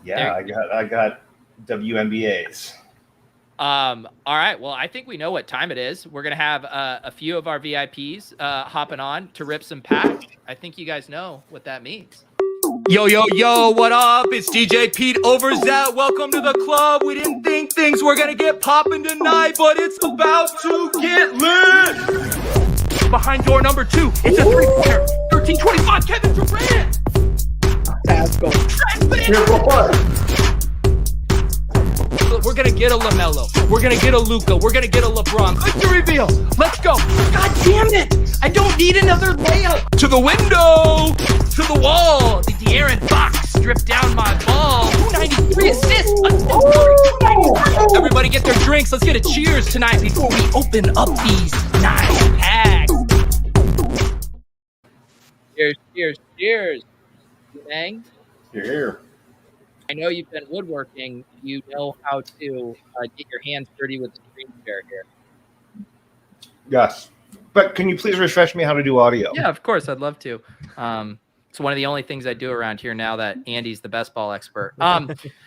I got WNBAs. All right. Well, I think we know what time it is. We're going to have a few of our VIPs hopping on to rip some packs. I think you guys know what that means. Yo, what up? It's DJ Pete Overzet. Welcome to the club. We didn't think things were going to get popping tonight, but it's about to get lit. Behind door number 2, it's a 3-pointer. 13-25, Kevin Durant. Let's go. We're going to get a LaMelo. We're going to get a Luka. We're going to get a LeBron. Victory reveal. Let's go. God damn it. I don't need another layup. To the window. To the wall. The De'Aaron Fox stripped down my ball. 293 assists. Let's go. 293. Everybody get their drinks. Let's get a cheers tonight before we open up these nice packs. Cheers. Bang. Here. I know you've been woodworking. You know how to get your hands dirty with the screen share here. Yes. But can you please refresh me how to do audio? Yeah, of course. I'd love to. It's one of the only things I do around here now that Andy's the best ball expert.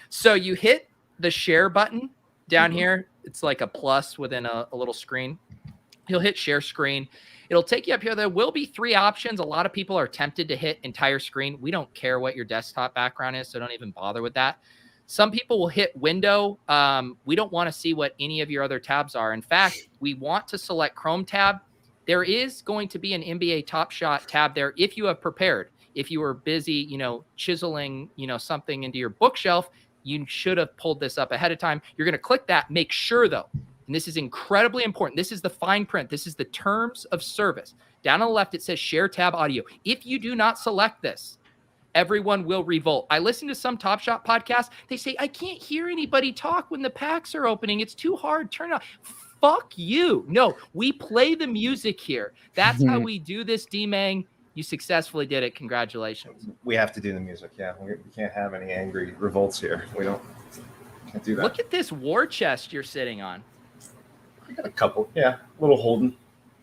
So you hit the share button down here. It's like a plus within a little screen. You'll hit share screen. It'll take you up here. There will be 3 options. A lot of people are tempted to hit entire screen. We don't care what your desktop background is, so don't even bother with that. Some people will hit window. We don't want to see what any of your other tabs are. In fact, we want to select Chrome tab. There is going to be an NBA Top Shot tab there if you have prepared. If you were busy, chiseling, something into your bookshelf, you should have pulled this up ahead of time. You're going to click that. Make sure, though, and this is incredibly important. This is the fine print. This is the terms of service. Down on the left, it says Share Tab Audio. If you do not select this, everyone will revolt. I listen to some Top Shot podcasts. They say, I can't hear anybody talk when the packs are opening. It's too hard. Turn it on. Fuck you. No, we play the music here. That's how we do this, D-Mang. You successfully did it. Congratulations. We have to do the music. Yeah, we can't have any angry revolts here. Can't do that. Look at this war chest you're sitting on. I got a couple. Yeah, a little Holden.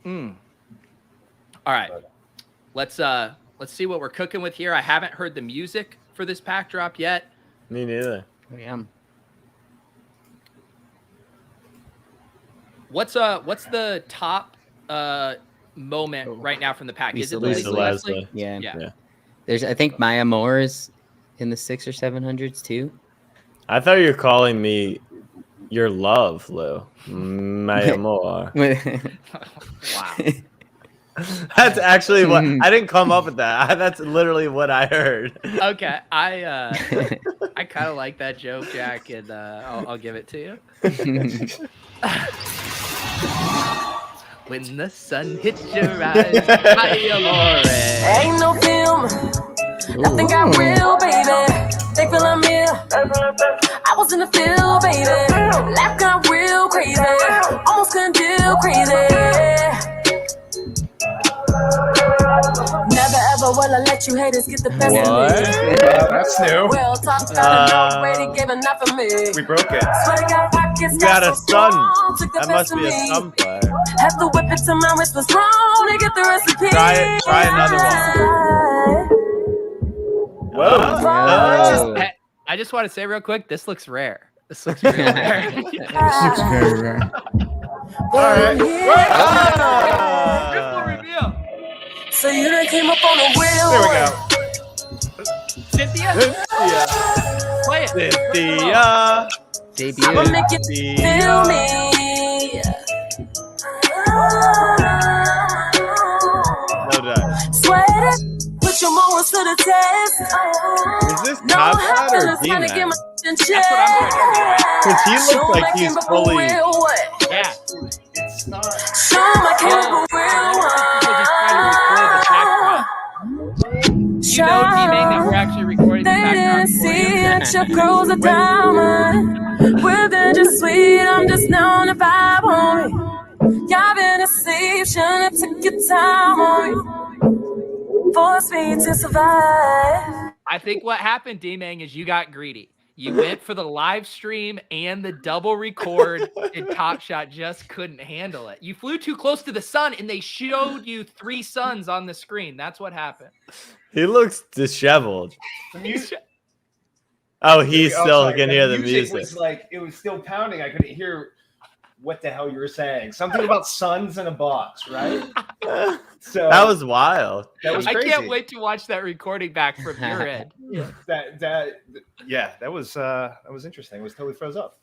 All right. Let's see what we're cooking with here. I haven't heard the music for this pack drop yet. Me neither. Yeah. What's the top moment right now from the pack? Is it Lisa Leslie? Yeah. There's, I think Maya Moore is in the 600s or 700s too. I thought you were calling me your love, Lou. Maya Moore. Wow. That's actually what I didn't come up with that. That's literally what I heard. Okay, I kind of like that joke, Jack, and I'll give it to you. When the sun hits your eyes, Maya Moore. Ain't no film, nothing got real, baby. They feel I'm here. I was in the field, baby. Life got real crazy. Almost couldn't deal crazy. Never ever will I let you haters get the best of me. That's new. Well, talk about it, Brady gave enough for me. We broke it. Swear to God, pockets You got so a son. strong, took the That best must be of a me. son player. Had to whip it till my wrist was wrong to get the recipe. Try another one. Whoa. Hey, I just want to say real quick, this looks rare. This looks real rare. This looks very rare. All right. Triple reveal. So you done came up on a wheel. There we go. Cynthia, play it. Cynthia. Debut. I'ma make you feel me. No doubt. Sweat it, put your morals to the test. Is this No Top Shot or happiness, trying to get my D-Man? check. That's what I'm trying to Because he looks Show like my he's king fully. real what? Yeah. It's not. Show my king real You know, D-Mang, that we're actually recording the They background didn't for you. see that your girl's a diamond. We're been just sweet, I'm just known to vibe on me. Y'all been deceived, shouldn't have took your time on me. Force me to survive. I think what happened, D-Mang, is you got greedy. You went for the live stream and the double record, and Top Shot just couldn't handle it. You flew too close to the sun, and they showed you 3 suns on the screen. That's what happened. He looks disheveled. Music. Oh, he Oh, still sorry, can the hear the music. Was like, it was still pounding. I couldn't hear what the hell you were saying. Something about suns in a box, right? So That was wild. that was I crazy. can't wait to watch that recording back from your end. That was interesting. It was totally froze up.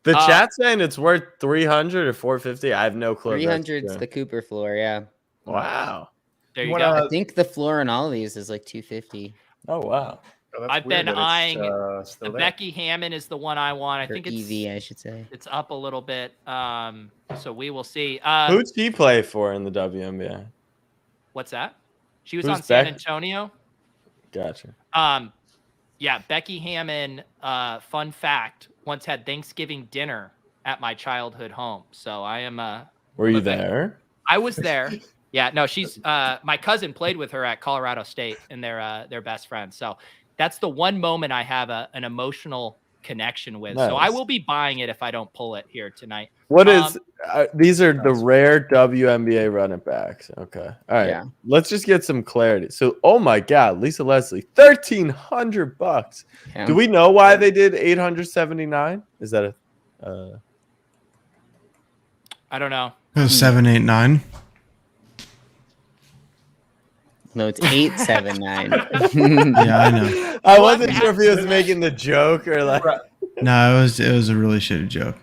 The chat saying it's worth 300 or 450. I have no clue. if that's 300's true. the Cooper floor, yeah. Wow. There you wanna- go. I think the floor on all of these is like 250. Oh wow. Oh, that's I've weird been that eyeing it's, still there. Becky Hammond is the one I want. I Or think EV, I should say. it's up a little bit. So we will see. Who'd she play for in the WNBA? What's that? She was Who's on San Beck- Antonio. Gotcha. Yeah, Becky Hammond, fun fact, once had Thanksgiving dinner at my childhood home. So I am Were you Becky- there? I was there. Yeah, no, she's my cousin played with her at Colorado State, and they're best friends. So that's the one moment I have an emotional connection with. So I Nice. will be buying it if I don't pull it here tonight. What is these are the rare WNBA Run It Backs. Okay. All right. Yeah. Let's just get some clarity. So, oh my God, Lisa Leslie, $1,300. Yeah. Do we know why they did 879? Is that a I don't know. It was 7, 8, 9. No, it's 879. Yeah, I know. I wasn't sure if he was making the joke or like. No, it was a really shitty joke.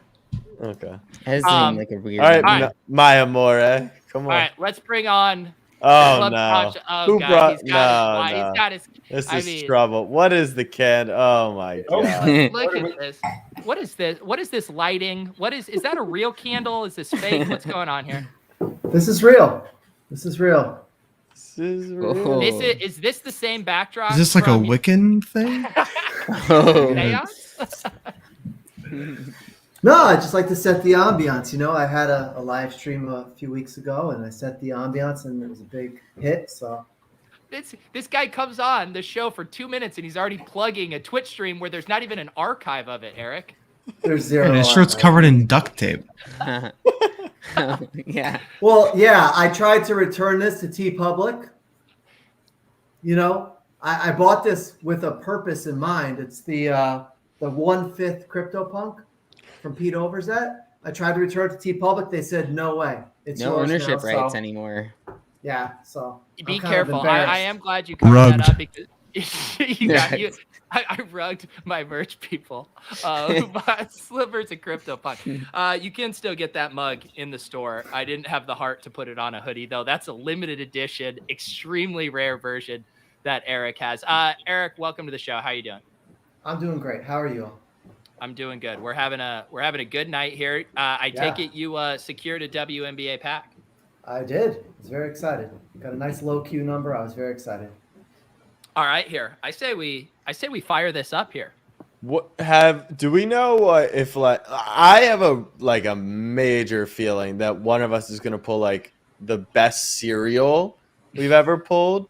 Okay. That seemed like a weird. All right, All right. my amore. Come on. All right, let's bring on. Oh Club no! Top Shot. Oh Who god, brought? he's got No, his. no. He's got his. This I is mean- trouble. What is the can? Oh my god! Look at this. What is this? What is this lighting? What is that a real candle? Is this fake? What's going on here? This is real. This is real. This is Oh. real. Is this the same backdrop? Is this like a from Wiccan thing? Oh. Chaos? No, I just like to set the ambiance. You know, I had a live stream a few weeks ago, and I set the ambiance, and it was a big hit. So This guy comes on the show for 2 minutes and he's already plugging a Twitch stream where there's not even an archive of it, Eric. there's zero. And his shirt's covered in duct tape. Yeah. Well, yeah, I tried to return this to TeePublic. You know, I bought this with a purpose in mind. It's the 1/5 CryptoPunk from Pete Overzet. I tried to return it to TeePublic. They said no way. It's No yours ownership now, rights so, anymore. Yeah, so Be I'm kind of careful. I embarrassed. am glad you covered that Rugged. up because I rugged my merch people who bought slivers of CryptoPunk. You can still get that mug in the store. I didn't have the heart to put it on a hoodie though. That's a limited edition, extremely rare version that Eric has. Eric, welcome to the show. How you doing? I'm doing great. How are you all? I'm doing good. We're having a good night here. I take it you secured a WNBA pack. I did. I was very excited. Got a nice low Q number. I was very excited. All right, here. I say we fire this up here. Do we know if like I have a major feeling that one of us is gonna pull like the best cereal we've ever pulled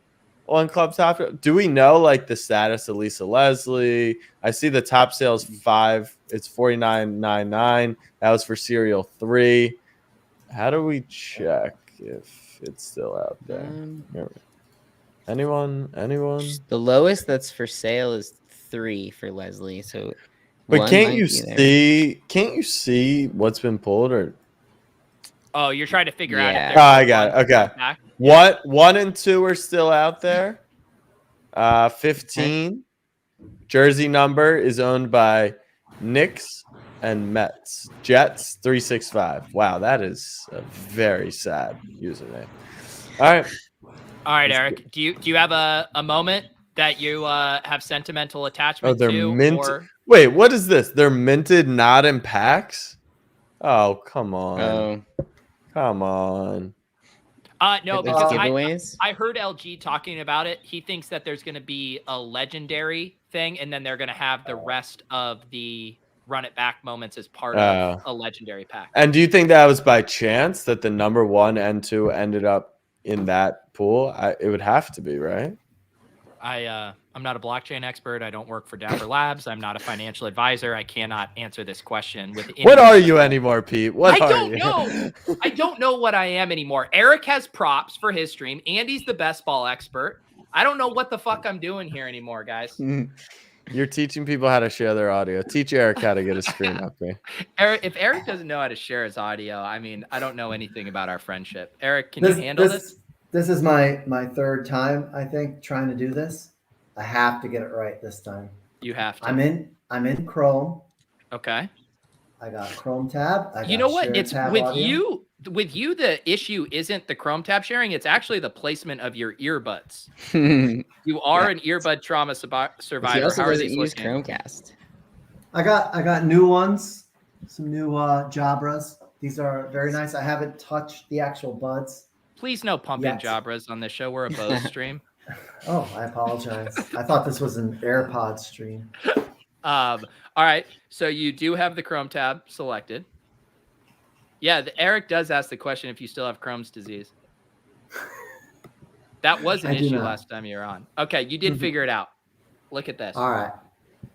on Club Top? Do we know like the status of Lisa Leslie? I see the top sales 5. It's $49.99. That was for cereal 3. How do we check if it's still out there? Anyone? The lowest that's for sale is 3 for Leslie. So, But one can't might you be there. see? Can't you see what's been pulled? Or Oh, you're trying to figure out if Yeah. there's I got it. Okay. back? What 1 and 2 are still out there? 15 jersey number is owned by Knicks and Mets. Jets 365. Wow, that is a very sad username. All right, Eric. Do you have a moment that you have sentimental attachment they're to? mint. Or... Wait, what is this? They're minted, not in packs. Oh, come on. Oh, Come on. No, there's because giveaways. I heard LG talking about it. He thinks that there's going to be a legendary thing, and then they're going to have the rest of the Run It Back moments as part of a legendary pack. And do you think that was by chance that the number 1 and 2 ended up in that pool? It would have to be, right? I'm not a blockchain expert. I don't work for Dapper Labs. I'm not a financial advisor. I cannot answer this question with any What are you anymore, Pete? What I are don't you? know. I don't know what I am anymore. Eric has props for his stream. Andy's the best ball expert. I don't know what the fuck I'm doing here anymore, guys. You're teaching people how to share their audio. Teach Eric how to get a screen up there. If Eric doesn't know how to share his audio, I mean, I don't know anything about our friendship. Eric, can you handle this? This is my 3rd time, I think, trying to do this. I have to get it right this time. You have to. I'm in Chrome. Okay. I got Chrome tab. I got You know what? share It's tab with audio. you. With you, the issue isn't the Chrome tab sharing. It's actually the placement of your earbuds. You are an earbud trauma survivor. He also How are doesn't these use looking? Chromecast. I got new ones, some new Jabras. These are very nice. I haven't touched the actual buds. Please no pumping Yes. Jabras on this show. We're a Bose stream. Oh, I apologize. I thought this was an AirPod stream. All right. So you do have the Chrome tab selected. Yeah, Eric does ask the question if you still have Crohn's disease. That was an I do issue not. last time you were on. Okay, you did figure it out. Look at this. All right.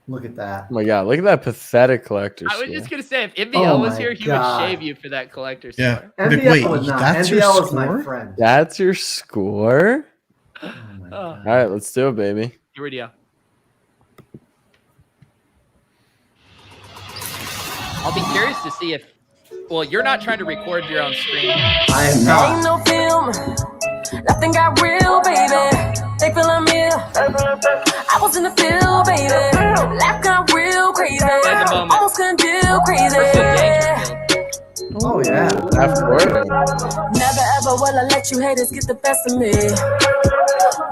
Look at that. Oh my God, look at that pathetic collector. I was score. just gonna say, if NBL was my here, he God. would shave you for that collector score. Yeah. NBL Wait, was not. that's your NBL was my score? friend. That's your score? Oh my Oh. God. All right, let's do it, baby. Here we go. I'll be curious to see if Well, you're not trying to record your own screen. I am Ain't not. no film. Nothing got real, baby. They feeling me. I was in the field, baby. Life got real crazy. the moment. Almost couldn't deal crazy. We're still Dangerfield. Oh yeah. Never ever will I let you haters get the best of me.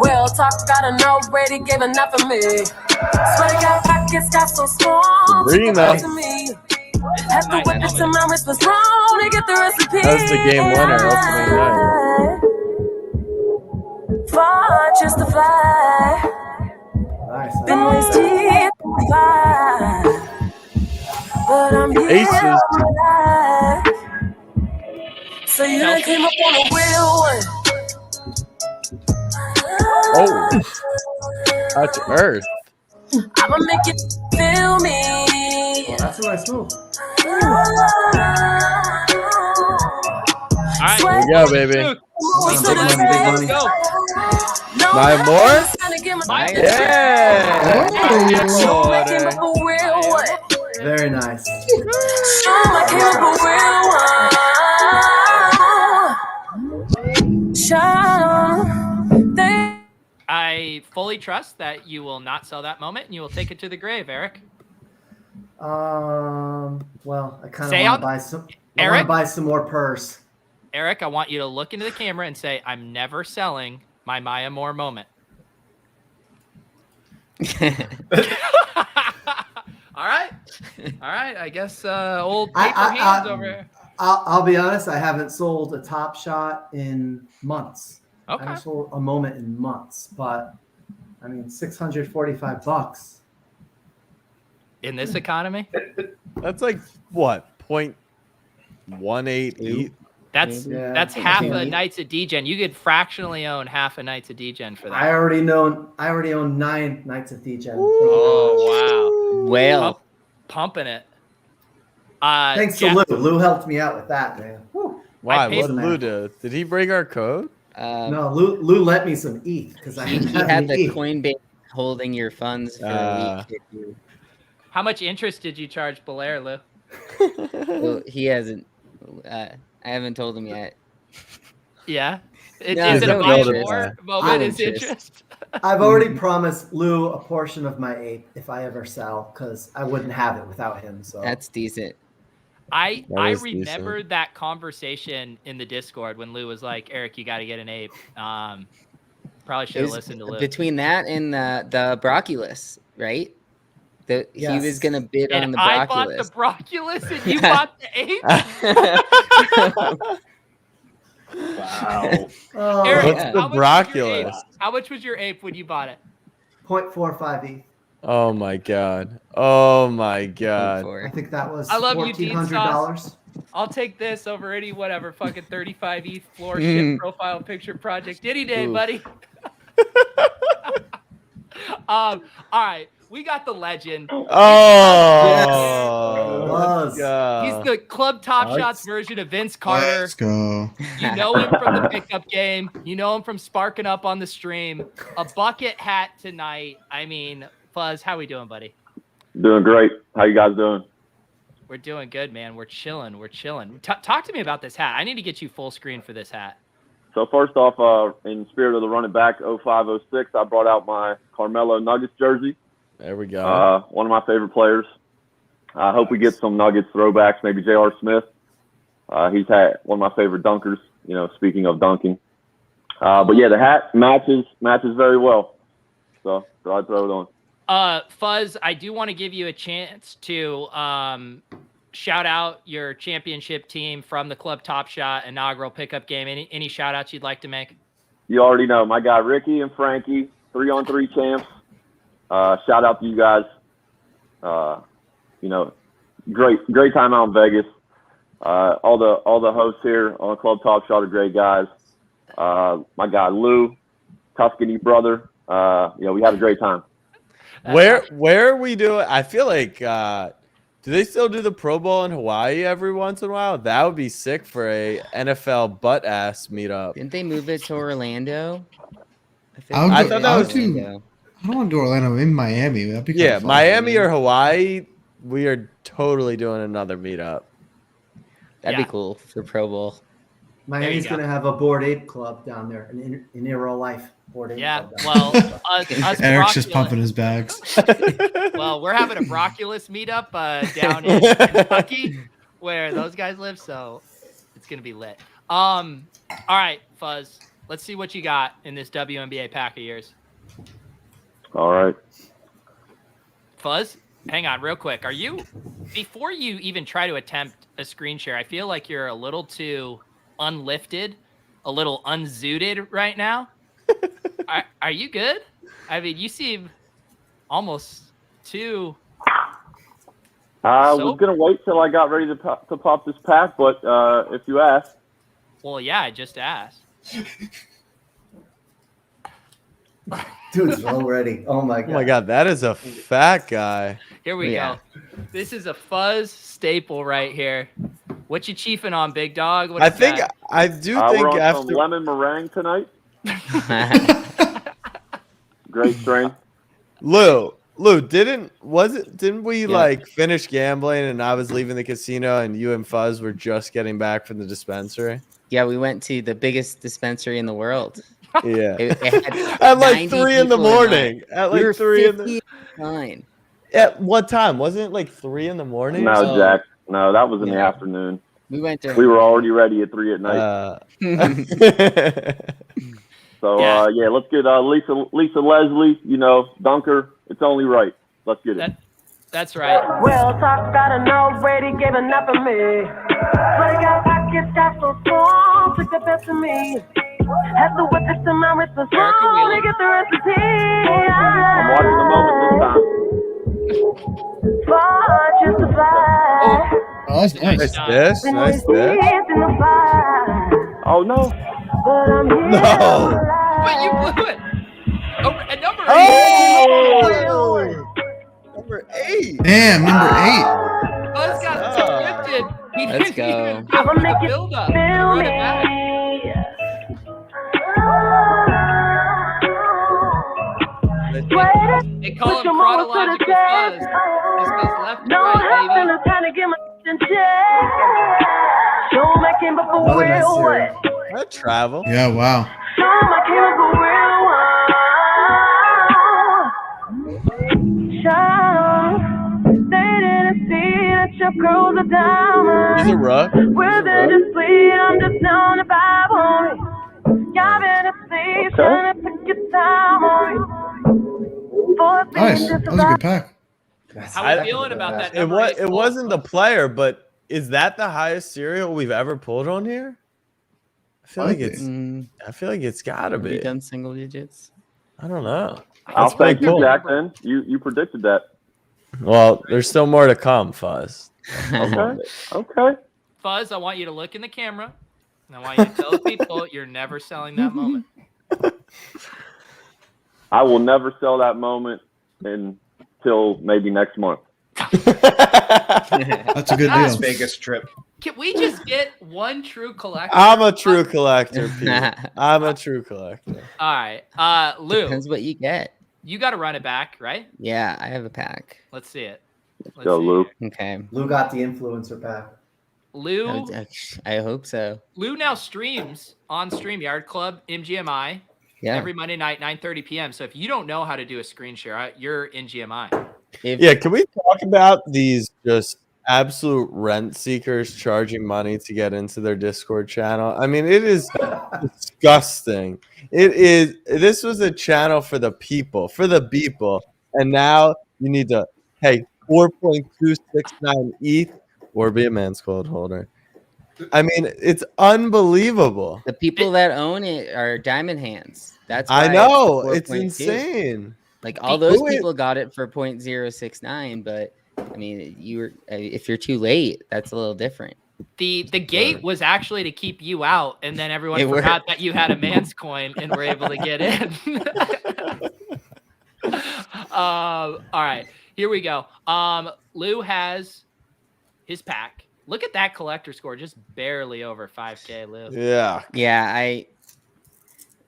Real talk, gotta know already gave enough of me. Swear to God, pockets got so strong. Bring Get that. back to me. Had to witness and my wrist was wrong to get the recipe. That's the game winner opening night. Far just to fly. Nice. Been wasted fly. But I'm here Aces. alive. So you done came up on a real one. Oh, touch earth. I'ma make you feel me. That's a nice move. All right. Here we go, baby. Big money, big money. Go. My more? Yeah. Yeah. Very nice. I fully trust that you will not sell that moment and you will take it to the grave, Eric. Well, I kind of Say want on- to buy some. I Eric? want to buy some more purse. Eric, I want you to look into the camera and say, I'm never selling my Maya Moore moment. All right. All right. I guess old paper hands over here. I'll be honest. I haven't sold a Top Shot in months. I Okay. haven't sold a moment in months, but I mean, $645. In this economy, That's like what? 0.18 that's Yeah, that's I half can't a eat. Knights of Degen. You could fractionally own half a Knights of Degen for that. I already own 9 Knights of Degen. Oh wow. Well, Pumping it. Thanks to Jeff- Lou. Lou helped me out with that, man. Whew. Why? paid What did for Lou that. do? Did he break our code? No, Lou lent me some ETH because I he didn't have had any the ETH. Coinbase holding your funds for a week. How much interest did you charge Belair, Lou? Well, he hasn't. I haven't told him yet. Yeah. No, Is it a no Maya interest. Moore No moment? Is interest. interest? I've already promised Lou a portion of my ape if I ever sell because I wouldn't have it without him. So That's decent. I is decent. remembered that conversation in the Discord when Lou was like, Eric, you got to get an ape. Probably should have It was listened to Lou. between that and the Brocculus, right? He was Yes. gonna bid on And the I bought the Brocculus. Brocculus and you bought the ape? Wow. oh, Eric, What's Yeah. the how much was your ape? Brocculus? How much was your ape when you bought it? 0.45 ETH. Oh my god. Oh my god. I think that was I love you, Dean $1,400. I'll take this over any whatever fucking 35 ETH floor ship profile picture project any day, Oof. buddy. All right, we got the legend. Oh, Yes. He's the Club Top Nice. Shots version of Vince Carter. Let's go. You know him from the pickup game. You know him from sparking up on the stream. A bucket hat tonight. I mean, Fuzz, how we doing, buddy? Doing great. How you guys doing? We're doing good, man. We're chilling. We're chilling. Talk to me about this hat. I need to get you full screen for this hat. So first off, in spirit of the Run It Back 0506, I brought out my Carmelo Nuggets jersey. there we go. One of my favorite players. I hope we get some Nuggets throwbacks, maybe J.R. Smith. He's had one of my favorite dunkers, you know, speaking of dunking. But yeah, the hat matches very well. So I throw it on. Fuzz, I do want to give you a chance to shout out your championship team from the Club Top Shot inaugural pickup game. Any shout outs you'd like to make? You already know my guy Ricky and Frankie, 3-on-3 champs. Shout out to you guys. You know, great time out in Vegas. All the hosts here on Club Top Shot are great guys. My guy Lou, Tuscany brother. You know, we had a great time. Where are we doing? I feel like do they still do the Pro Bowl in Hawaii every once in a while? That would be sick for a NFL butt ass meetup. Didn't they move it to Orlando? I thought that was Orlando. I don't want to do Orlando in Miami. That'd be kinda Yeah, fun. Miami or Hawaii, we are totally doing another meetup. That'd be cool for Pro Bowl. Miami's going to have a Bored Ape Club down there, an in real life Bored Ape Club. Well, us Eric's just pumping his bags. Well, we're having a Brocculus meetup down in Kentucky where those guys live, so it's going to be lit. All right, Fuzz, let's see what you got in this WNBA pack of yours. All right. Fuzz, hang on real quick. Before you even try to attempt a screen share, I feel like you're a little too unlifted, a little unzooted right now. Are you good? I mean, you seem almost too... I was going to wait till I got ready to pop this pack, but if you ask. Well, yeah, I just asked. Dude's already. Oh my god. Oh my god, that is a fat guy. Here we go. This is a Fuzz staple right here. What you chiefing on, big dog? I do think we're on after some lemon meringue tonight. Great strain. Lou, didn't we like finish gambling and I was leaving the casino and you and Fuzz were just getting back from the dispensary? Yeah, we went to the biggest dispensary in the world. Yeah. It had at like 90 3 in the people morning. At We like were 3 in the 59. At what time? Wasn't it like 3 in the morning? No, Jack. No, that was in the afternoon. We went to. We were already ready at 3 at night. So let's get Lisa Leslie, Dunker. It's only right. Let's get it. That's right. Well, talk about an already given up on me. But I got pockets got so strong, took the best of me. Had to whip it to my wrist was wrong to get the recipe. I'm watching the moment this time. Far justified. Oh, that's nice. Nice this. Oh no. But I'm here. No. But you blew it. Oh, and number 8. Oh! Number 8. Damn, number 8. Fuzz got so gifted. He Let's didn't go. even go for the build-up. He wrote it back. They call him chronological Fuzz. This goes left to right, baby. Another nice series. That travel. Yeah, wow. He's a rook. Nice. That was a good pack. How are you feeling about that? It wasn't the player, but is that the highest cereal we've ever pulled on here? I feel like it's gotta be. We done single digits. I don't know. I'll thank you, Jack. Then you predicted that. Well, there's still more to come, Fuzz. Okay. Fuzz, I want you to look in the camera. And I want you to tell people you're never selling that moment. I will never sell that moment until maybe next month. That's a good deal. Las Vegas trip. Can we just get one true collector? I'm a true collector, Pete. I'm a true collector. All right. Lou, Depends what you get. you got to run it back, right? Yeah, I have a pack. Let's see it. Let's go, Lou. Okay. Lou got the influencer pack. Lou I hope so. Lou now streams on StreamYard Club MGMI every Monday night, 9:30 p.m. So if you don't know how to do a screen share, you're in GMI. Can we talk about these just absolute rent seekers charging money to get into their Discord channel? I mean, it is disgusting. This was a channel for the people, and now you need to pay 4.269 ETH or be a man's code holder. I mean, it's unbelievable. The people that own it are diamond hands. That's I why know. it's It's 4.2. insane. Like all those people got it for 0.069, but I mean, if you're too late, that's a little different. The gate was actually to keep you out, and then everyone It forgot worked. that you had a man's coin and were able to get in. All right, here we go. Lou has his pack. Look at that collector score, just barely over 5K, Lou. Yeah. Yeah,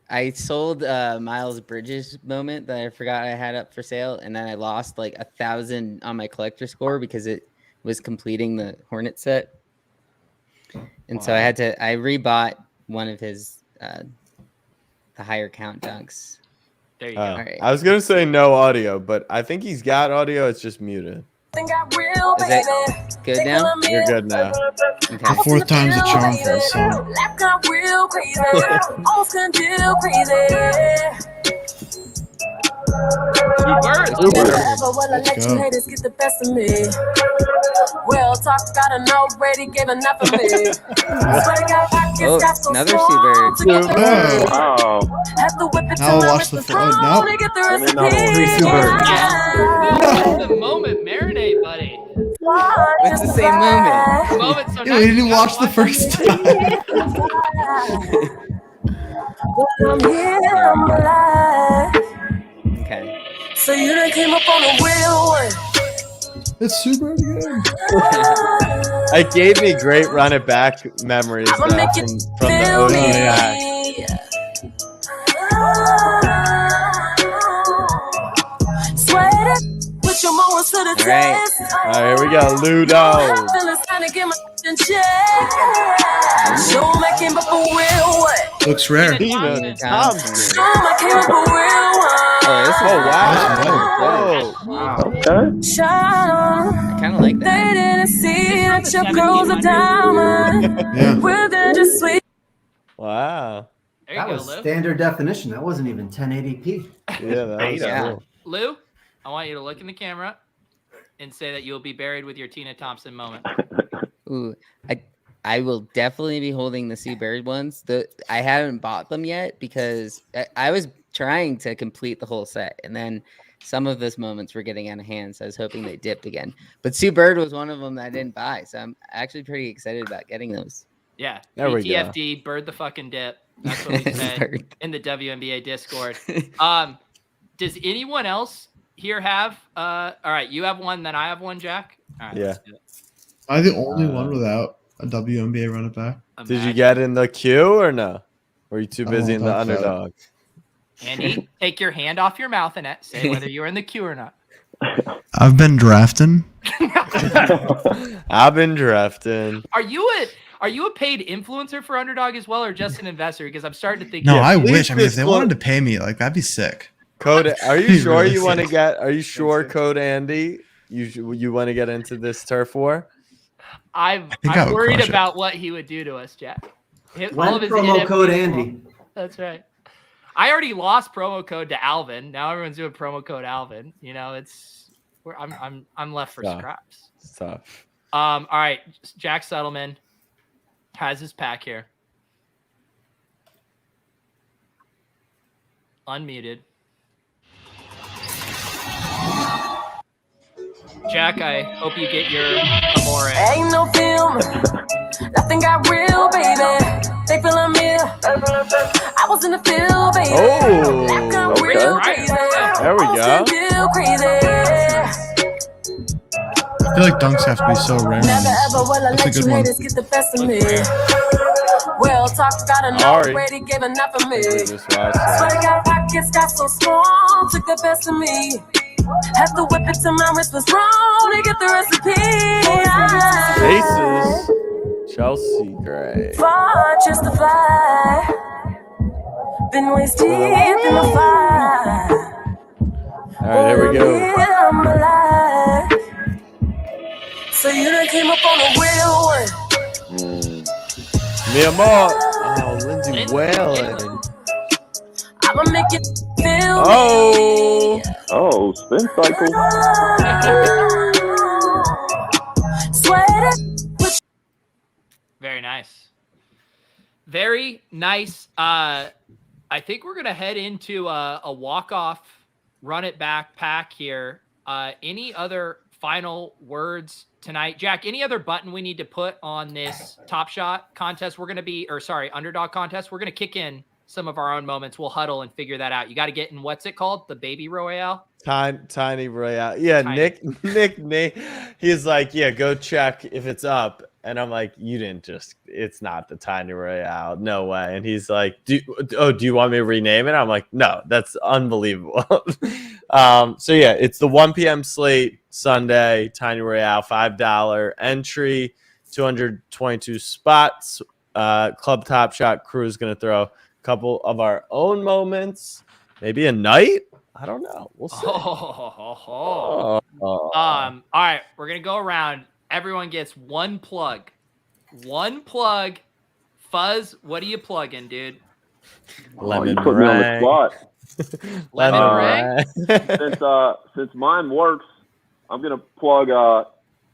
I sold Miles Bridges moment that I forgot I had up for sale, and then I lost like 1,000 on my collector score because it was completing the Hornet set. And so I rebought one of his the higher count dunks. There you go. Right. I was gonna say no audio, but I think he's got audio. It's just muted. Is it good now? You're good now. Okay. The fourth time's a charm for us. So. Let's go. Get the best of me. Well, talk got enough ready, gave enough of me. Another Seabird. Wow. Now I'll watch the no. The moment, marinate, buddy. It's the same moment. The moment. So Yeah, we didn't watch the first time. Okay. So you done came up on a real one. It's super again. It gave me great Run It Back memories I'ma though, make you from the feel OG me. pack. Sweat it, put your moments to the All right. test. All right, here we go, Ludo. Feelings trying to get my in check. Show 'em I came up for real one. Looks rare. Tina Show 'em Thompson. I came up for real one. Oh, this is Wow. Okay. Shine on 'em. I kind of like They that. didn't see that your girl's a diamond. Yeah. We're just sweet. Wow. There you That go, was Lou. standard definition. That wasn't even 1080p. Yeah, that was Yeah. cool. Lou, I want you to look in the camera and say that you'll be buried with your Tina Thompson moment. Ooh, I will definitely be holding the Seabird ones. I haven't bought them yet because I was trying to complete the whole set, and then some of those moments were getting out of hand, so I was hoping they dipped again. But Seabird was one of them that I didn't buy, so I'm actually pretty excited about getting those. Yeah. There we go. BTFD, bird the fucking dip. That's what we said Bird. in the WNBA Discord. Does anyone else here have all right, you have one, then I have one, Jack? All right, Yeah. let's do it. Am I the only one without a WNBA Run It Back? Did you Imagine. get in the queue or no? Were you too I busy in don't the think so. underdog? Andy, take your hand off your mouth and say whether you're in the queue or not. I've been drafting. I've been drafting. Are you a paid influencer for Underdog as well, or just an investor? Because I'm starting to think. No, Yeah, I please wish. I mean, if they disclose- wanted to pay me, like that'd be sick. Code, are you He sure really you want to says. get? Are you sure, Code Andy? You want to get into this turf war? I'm think I would worried crush it. about what he would do to us, Jack. All When of his promo NFT code Andy. That's right. I already lost promo code to Alvin. Now everyone's doing promo code Alvin. You know, I'm left for Tough. scraps. It's tough. All right, Jack Settleman has his pack here. Unmuted. Jack, I hope you get your Amore. Ain't no film. Nothing got real, baby. They feeling me. I was in the field, baby. Oh, That got okay. real crazy. There we go. Real crazy. I feel like dunks have to be so rare. Never That's ever will I a let good you one. haters get the best of me. Well, talk got enough Sorry. already, gave enough of me. We just watched But it. I got pockets, got so strong, took the best of me. Had to whip it till my wrist was wrong to get the recipe. Faces. Chelsea Gray. Far just to fly. Been waist deep in the fire. All right, here we go. I'm alive. So you done came up on a real one. Mia Moore. Oh, Lindsay Whalen. I'ma make you feel Oh. me. Oh, spin cycle. Sweat it. Very nice. Very nice. I think we're gonna head into a walk-off, run it back pack here. Any other final words tonight, Jack? Any other button we need to put on this Top Shot contest? We're gonna be, or sorry, Underdog contest. We're gonna kick in some of our own moments. We'll huddle and figure that out. You got to get in, what's it called? The baby royale. Tiny Royale. Yeah, Tiny. Nick, he's like, yeah, go check if it's up. And I'm like, you didn't just, it's not the Tiny Royale. No way. And he's like, do you want me to rename it? I'm like, no, that's unbelievable. So yeah, it's the 1 p.m. slate Sunday, Tiny Royale, $5 entry, 222 spots. Club Top Shot crew is going to throw a couple of our own moments, maybe a night. I don't know. We'll see. All right, we're gonna go around. Everyone gets one plug. One plug. Fuzz, what are you plugging, dude? Lemon you put me on the meringue. spot. Lemon meringue? Since mine works, I'm gonna plug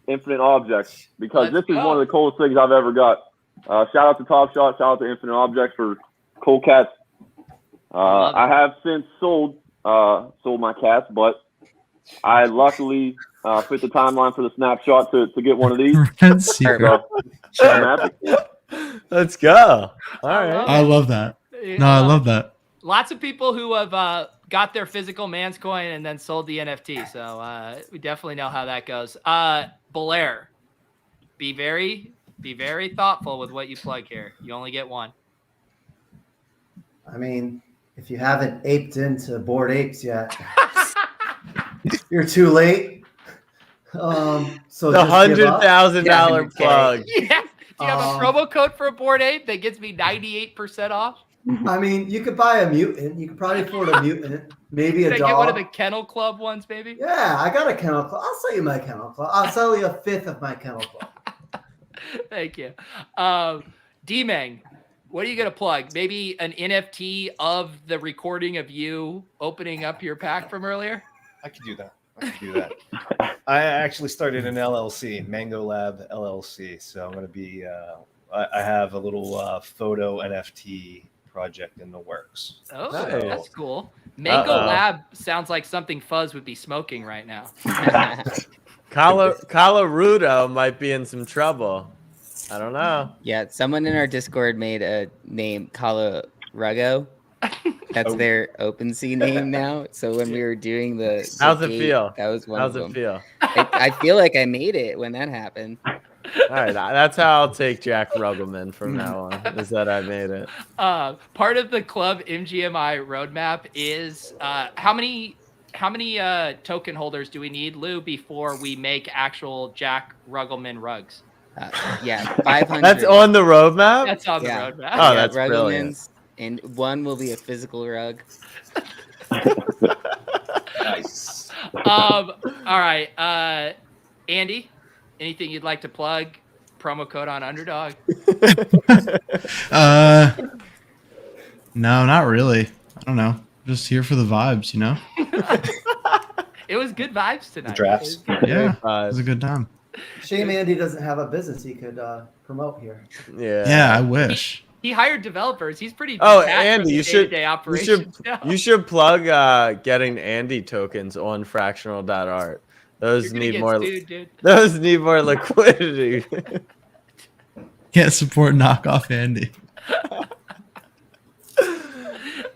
Infinite Objects because Let's this is go. one of the coolest things I've ever got. Shout out to Top Shot. Shout out to Infinite Objects for cool cats. I have since sold my cats, but I luckily fit the timeline for the snapshot to get one of these. Red Secret. So, I'm happy. Let's go. All right. I love that. No, I love that. Lots of people who have got their physical man's coin and then sold the NFT. So we definitely know how that goes. Belair, be very thoughtful with what you plug here. You only get one. I mean, if you haven't aped into Bored Apes yet, you're too late. So The just give up. $100,000 plug. Yeah. Do you have a promo code for a Bored Ape that gets me 98% off? I mean, you could buy a mutant. You could probably afford a mutant, maybe Can a I dog. get one of the Kennel Club ones, baby? Yeah, I got a kennel club. I'll sell you my kennel club. I'll sell you a fifth of my kennel club. Thank you. D-Meng, what are you going to plug? Maybe an NFT of the recording of you opening up your pack from earlier? I could do that. I actually started an LLC, Mango Lab LLC. So I'm going to be, I have a little photo NFT project in the works. Oh, Nice. that's cool. Mango Lab sounds like something Fuzz would be smoking right now. Colorado might be in some trouble. I don't know. Yeah, someone in our Discord made a name, Colorado. That's their OpenSea name now. So when we were doing the How's it gate, feel? that was one How's of it them. feel? I feel like I made it when that happened. All right, that's how I'll take Jack Ruggleman from now on. Is that I made it? Part of the club MGMI roadmap is how many token holders do we need, Lou, before we make actual Jack Ruggleman rugs? Yeah, 500. That's on the roadmap? That's on the Yeah. roadmap. Oh, that's brilliant. Rugglemans, and one will be a physical rug. Nice. All right. Andy, anything you'd like to plug? Promo code on Underdog. No, not really. I don't know. Just here for the vibes, you know? It was good vibes tonight. The drafts. Yeah. It was a good time. Shame Andy doesn't have a business he could promote here. Yeah. Yeah, I wish. He hired developers. He's pretty. Oh, detached from Andy, the you should day-to-day operations now. you should plug getting Andy tokens on fractional.art. Those You're gonna need get more. sued, dude. Those need more liquidity. Can't support knockoff Andy.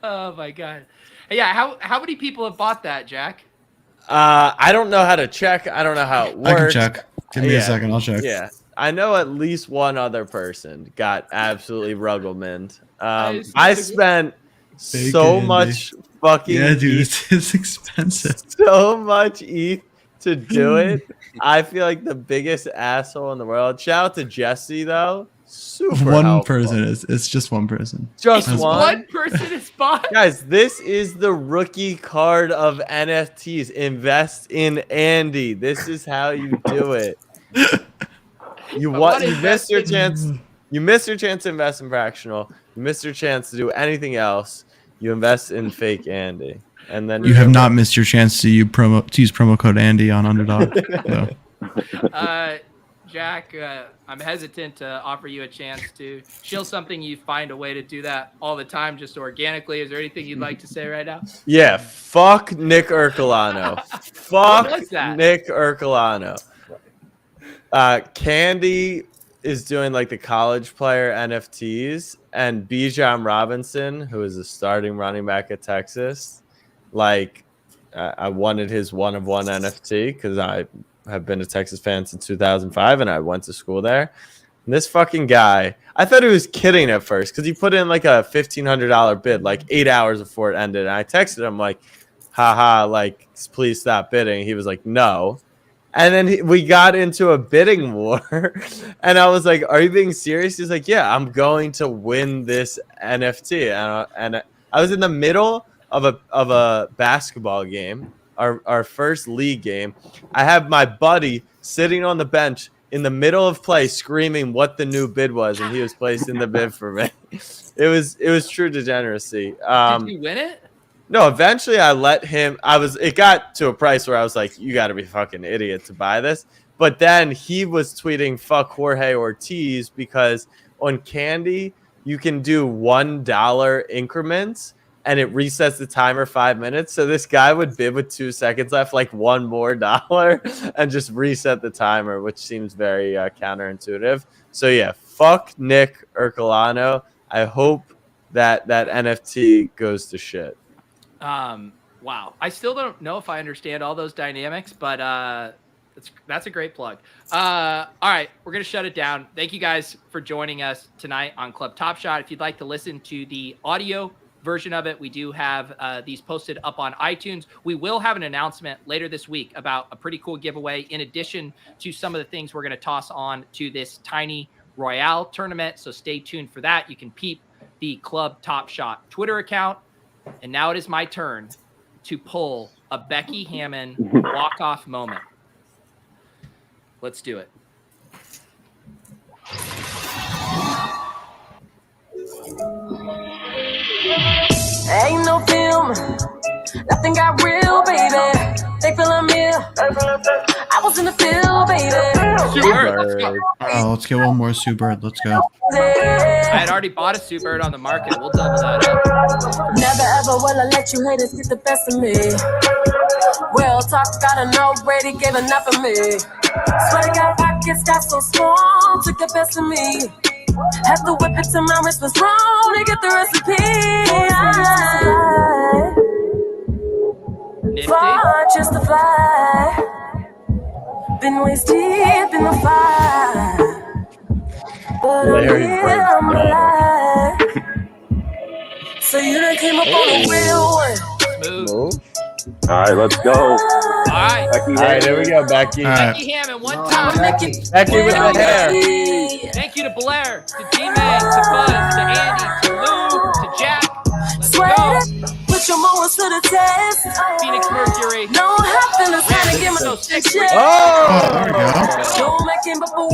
Oh my god. Yeah, how many people have bought that, Jack? I don't know how to check. I don't know how it works. I can check. Give me Yeah. a second. I'll check. Yeah, I know at least one other person got absolutely Ruggleman. I spent Fake so Andy. much fucking Yeah, dude, ETH, it's expensive. so much ETH to do it. I feel like the biggest asshole in the world. Shout out to Jesse though. Super One helpful. person it's just one person. Just That's one. person is bought. Guys, this is the rookie card of NFTs. Invest in Andy. This is how you do it. You missed your chance. You missed your chance to invest in fractional. You missed your chance to do anything else. You invest in fake Andy, and then You have not missed your chance to use promo code Andy on Underdog. So. Jack, I'm hesitant to offer you a chance to shill something. You find a way to do that all the time, just organically. Is there anything you'd like to say right now? Yeah, fuck Nick Ercolano. Fuck What's that? Nick Ercolano. Candy is doing like the college player NFTs, and Bijan Robinson, who is a starting running back at Texas, like I wanted his one of one NFT because I have been a Texas fan since 2005 and I went to school there. And this fucking guy, I thought he was kidding at first because he put in like a $1,500 bid like 8 hours before it ended. And I texted him like, haha, like, please stop bidding. He was like, no. And then we got into a bidding war, and I was like, "Are you being serious?" He's like, "Yeah, I'm going to win this NFT." And I was in the middle of a basketball game, our first league game. I have my buddy sitting on the bench in the middle of play, screaming what the new bid was, and he was placing the bid for me. It was true degeneracy. Did you win it? No, eventually I let him. It got to a price where I was like, "You got to be fucking idiot to buy this." But then he was tweeting "fuck Jorge Ortiz" because on Candy you can do $1 increments and it resets the timer 5 minutes. So this guy would bid with 2 seconds left, like $1 more, and just reset the timer, which seems very counterintuitive. So yeah, fuck Nick Ercolano. I hope that NFT goes to shit. Wow. I still don't know if I understand all those dynamics, but that's a great plug. All right, we're gonna shut it down. Thank you guys for joining us tonight on Club Top Shot. If you'd like to listen to the audio version of it, we do have these posted up on iTunes. We will have an announcement later this week about a pretty cool giveaway in addition to some of the things we're going to toss on to this Tiny Royale tournament. So stay tuned for that. You can peep the Club Top Shot Twitter account. And now it is my turn to pull a Becky Hammon walk-off moment. Let's do it. Ain't no film, nothing got real, baby. They feel I'm here. I was in the field, baby. Let's go. Oh, let's get one more Sue Bird. Let's go. I had already bought a Sue Bird on the market. We'll double that up. Never ever will I let you haters get the best of me. Well, talk got already gave enough of me. Swear to God, pockets got so small, took the best of me. Had to whip it till my wrist was wrong to get the recipe. Far just to fly. Been waist deep in the fire. But I'm alive. So you done came up on a real one. Smooth. All right, let's go. All right. Becky All right, Hammon. there we go, Becky. All right. Becky Hammon, one time. Becky with the hair. Thank you to Blair, to D-Mag, to Buzz, to Andy, to Lou, to Jack. Let's go. Put your moments to the test. Phoenix Mercury. No happiness trying to give me So no sick. shit. Oh, There we go. Don't make him before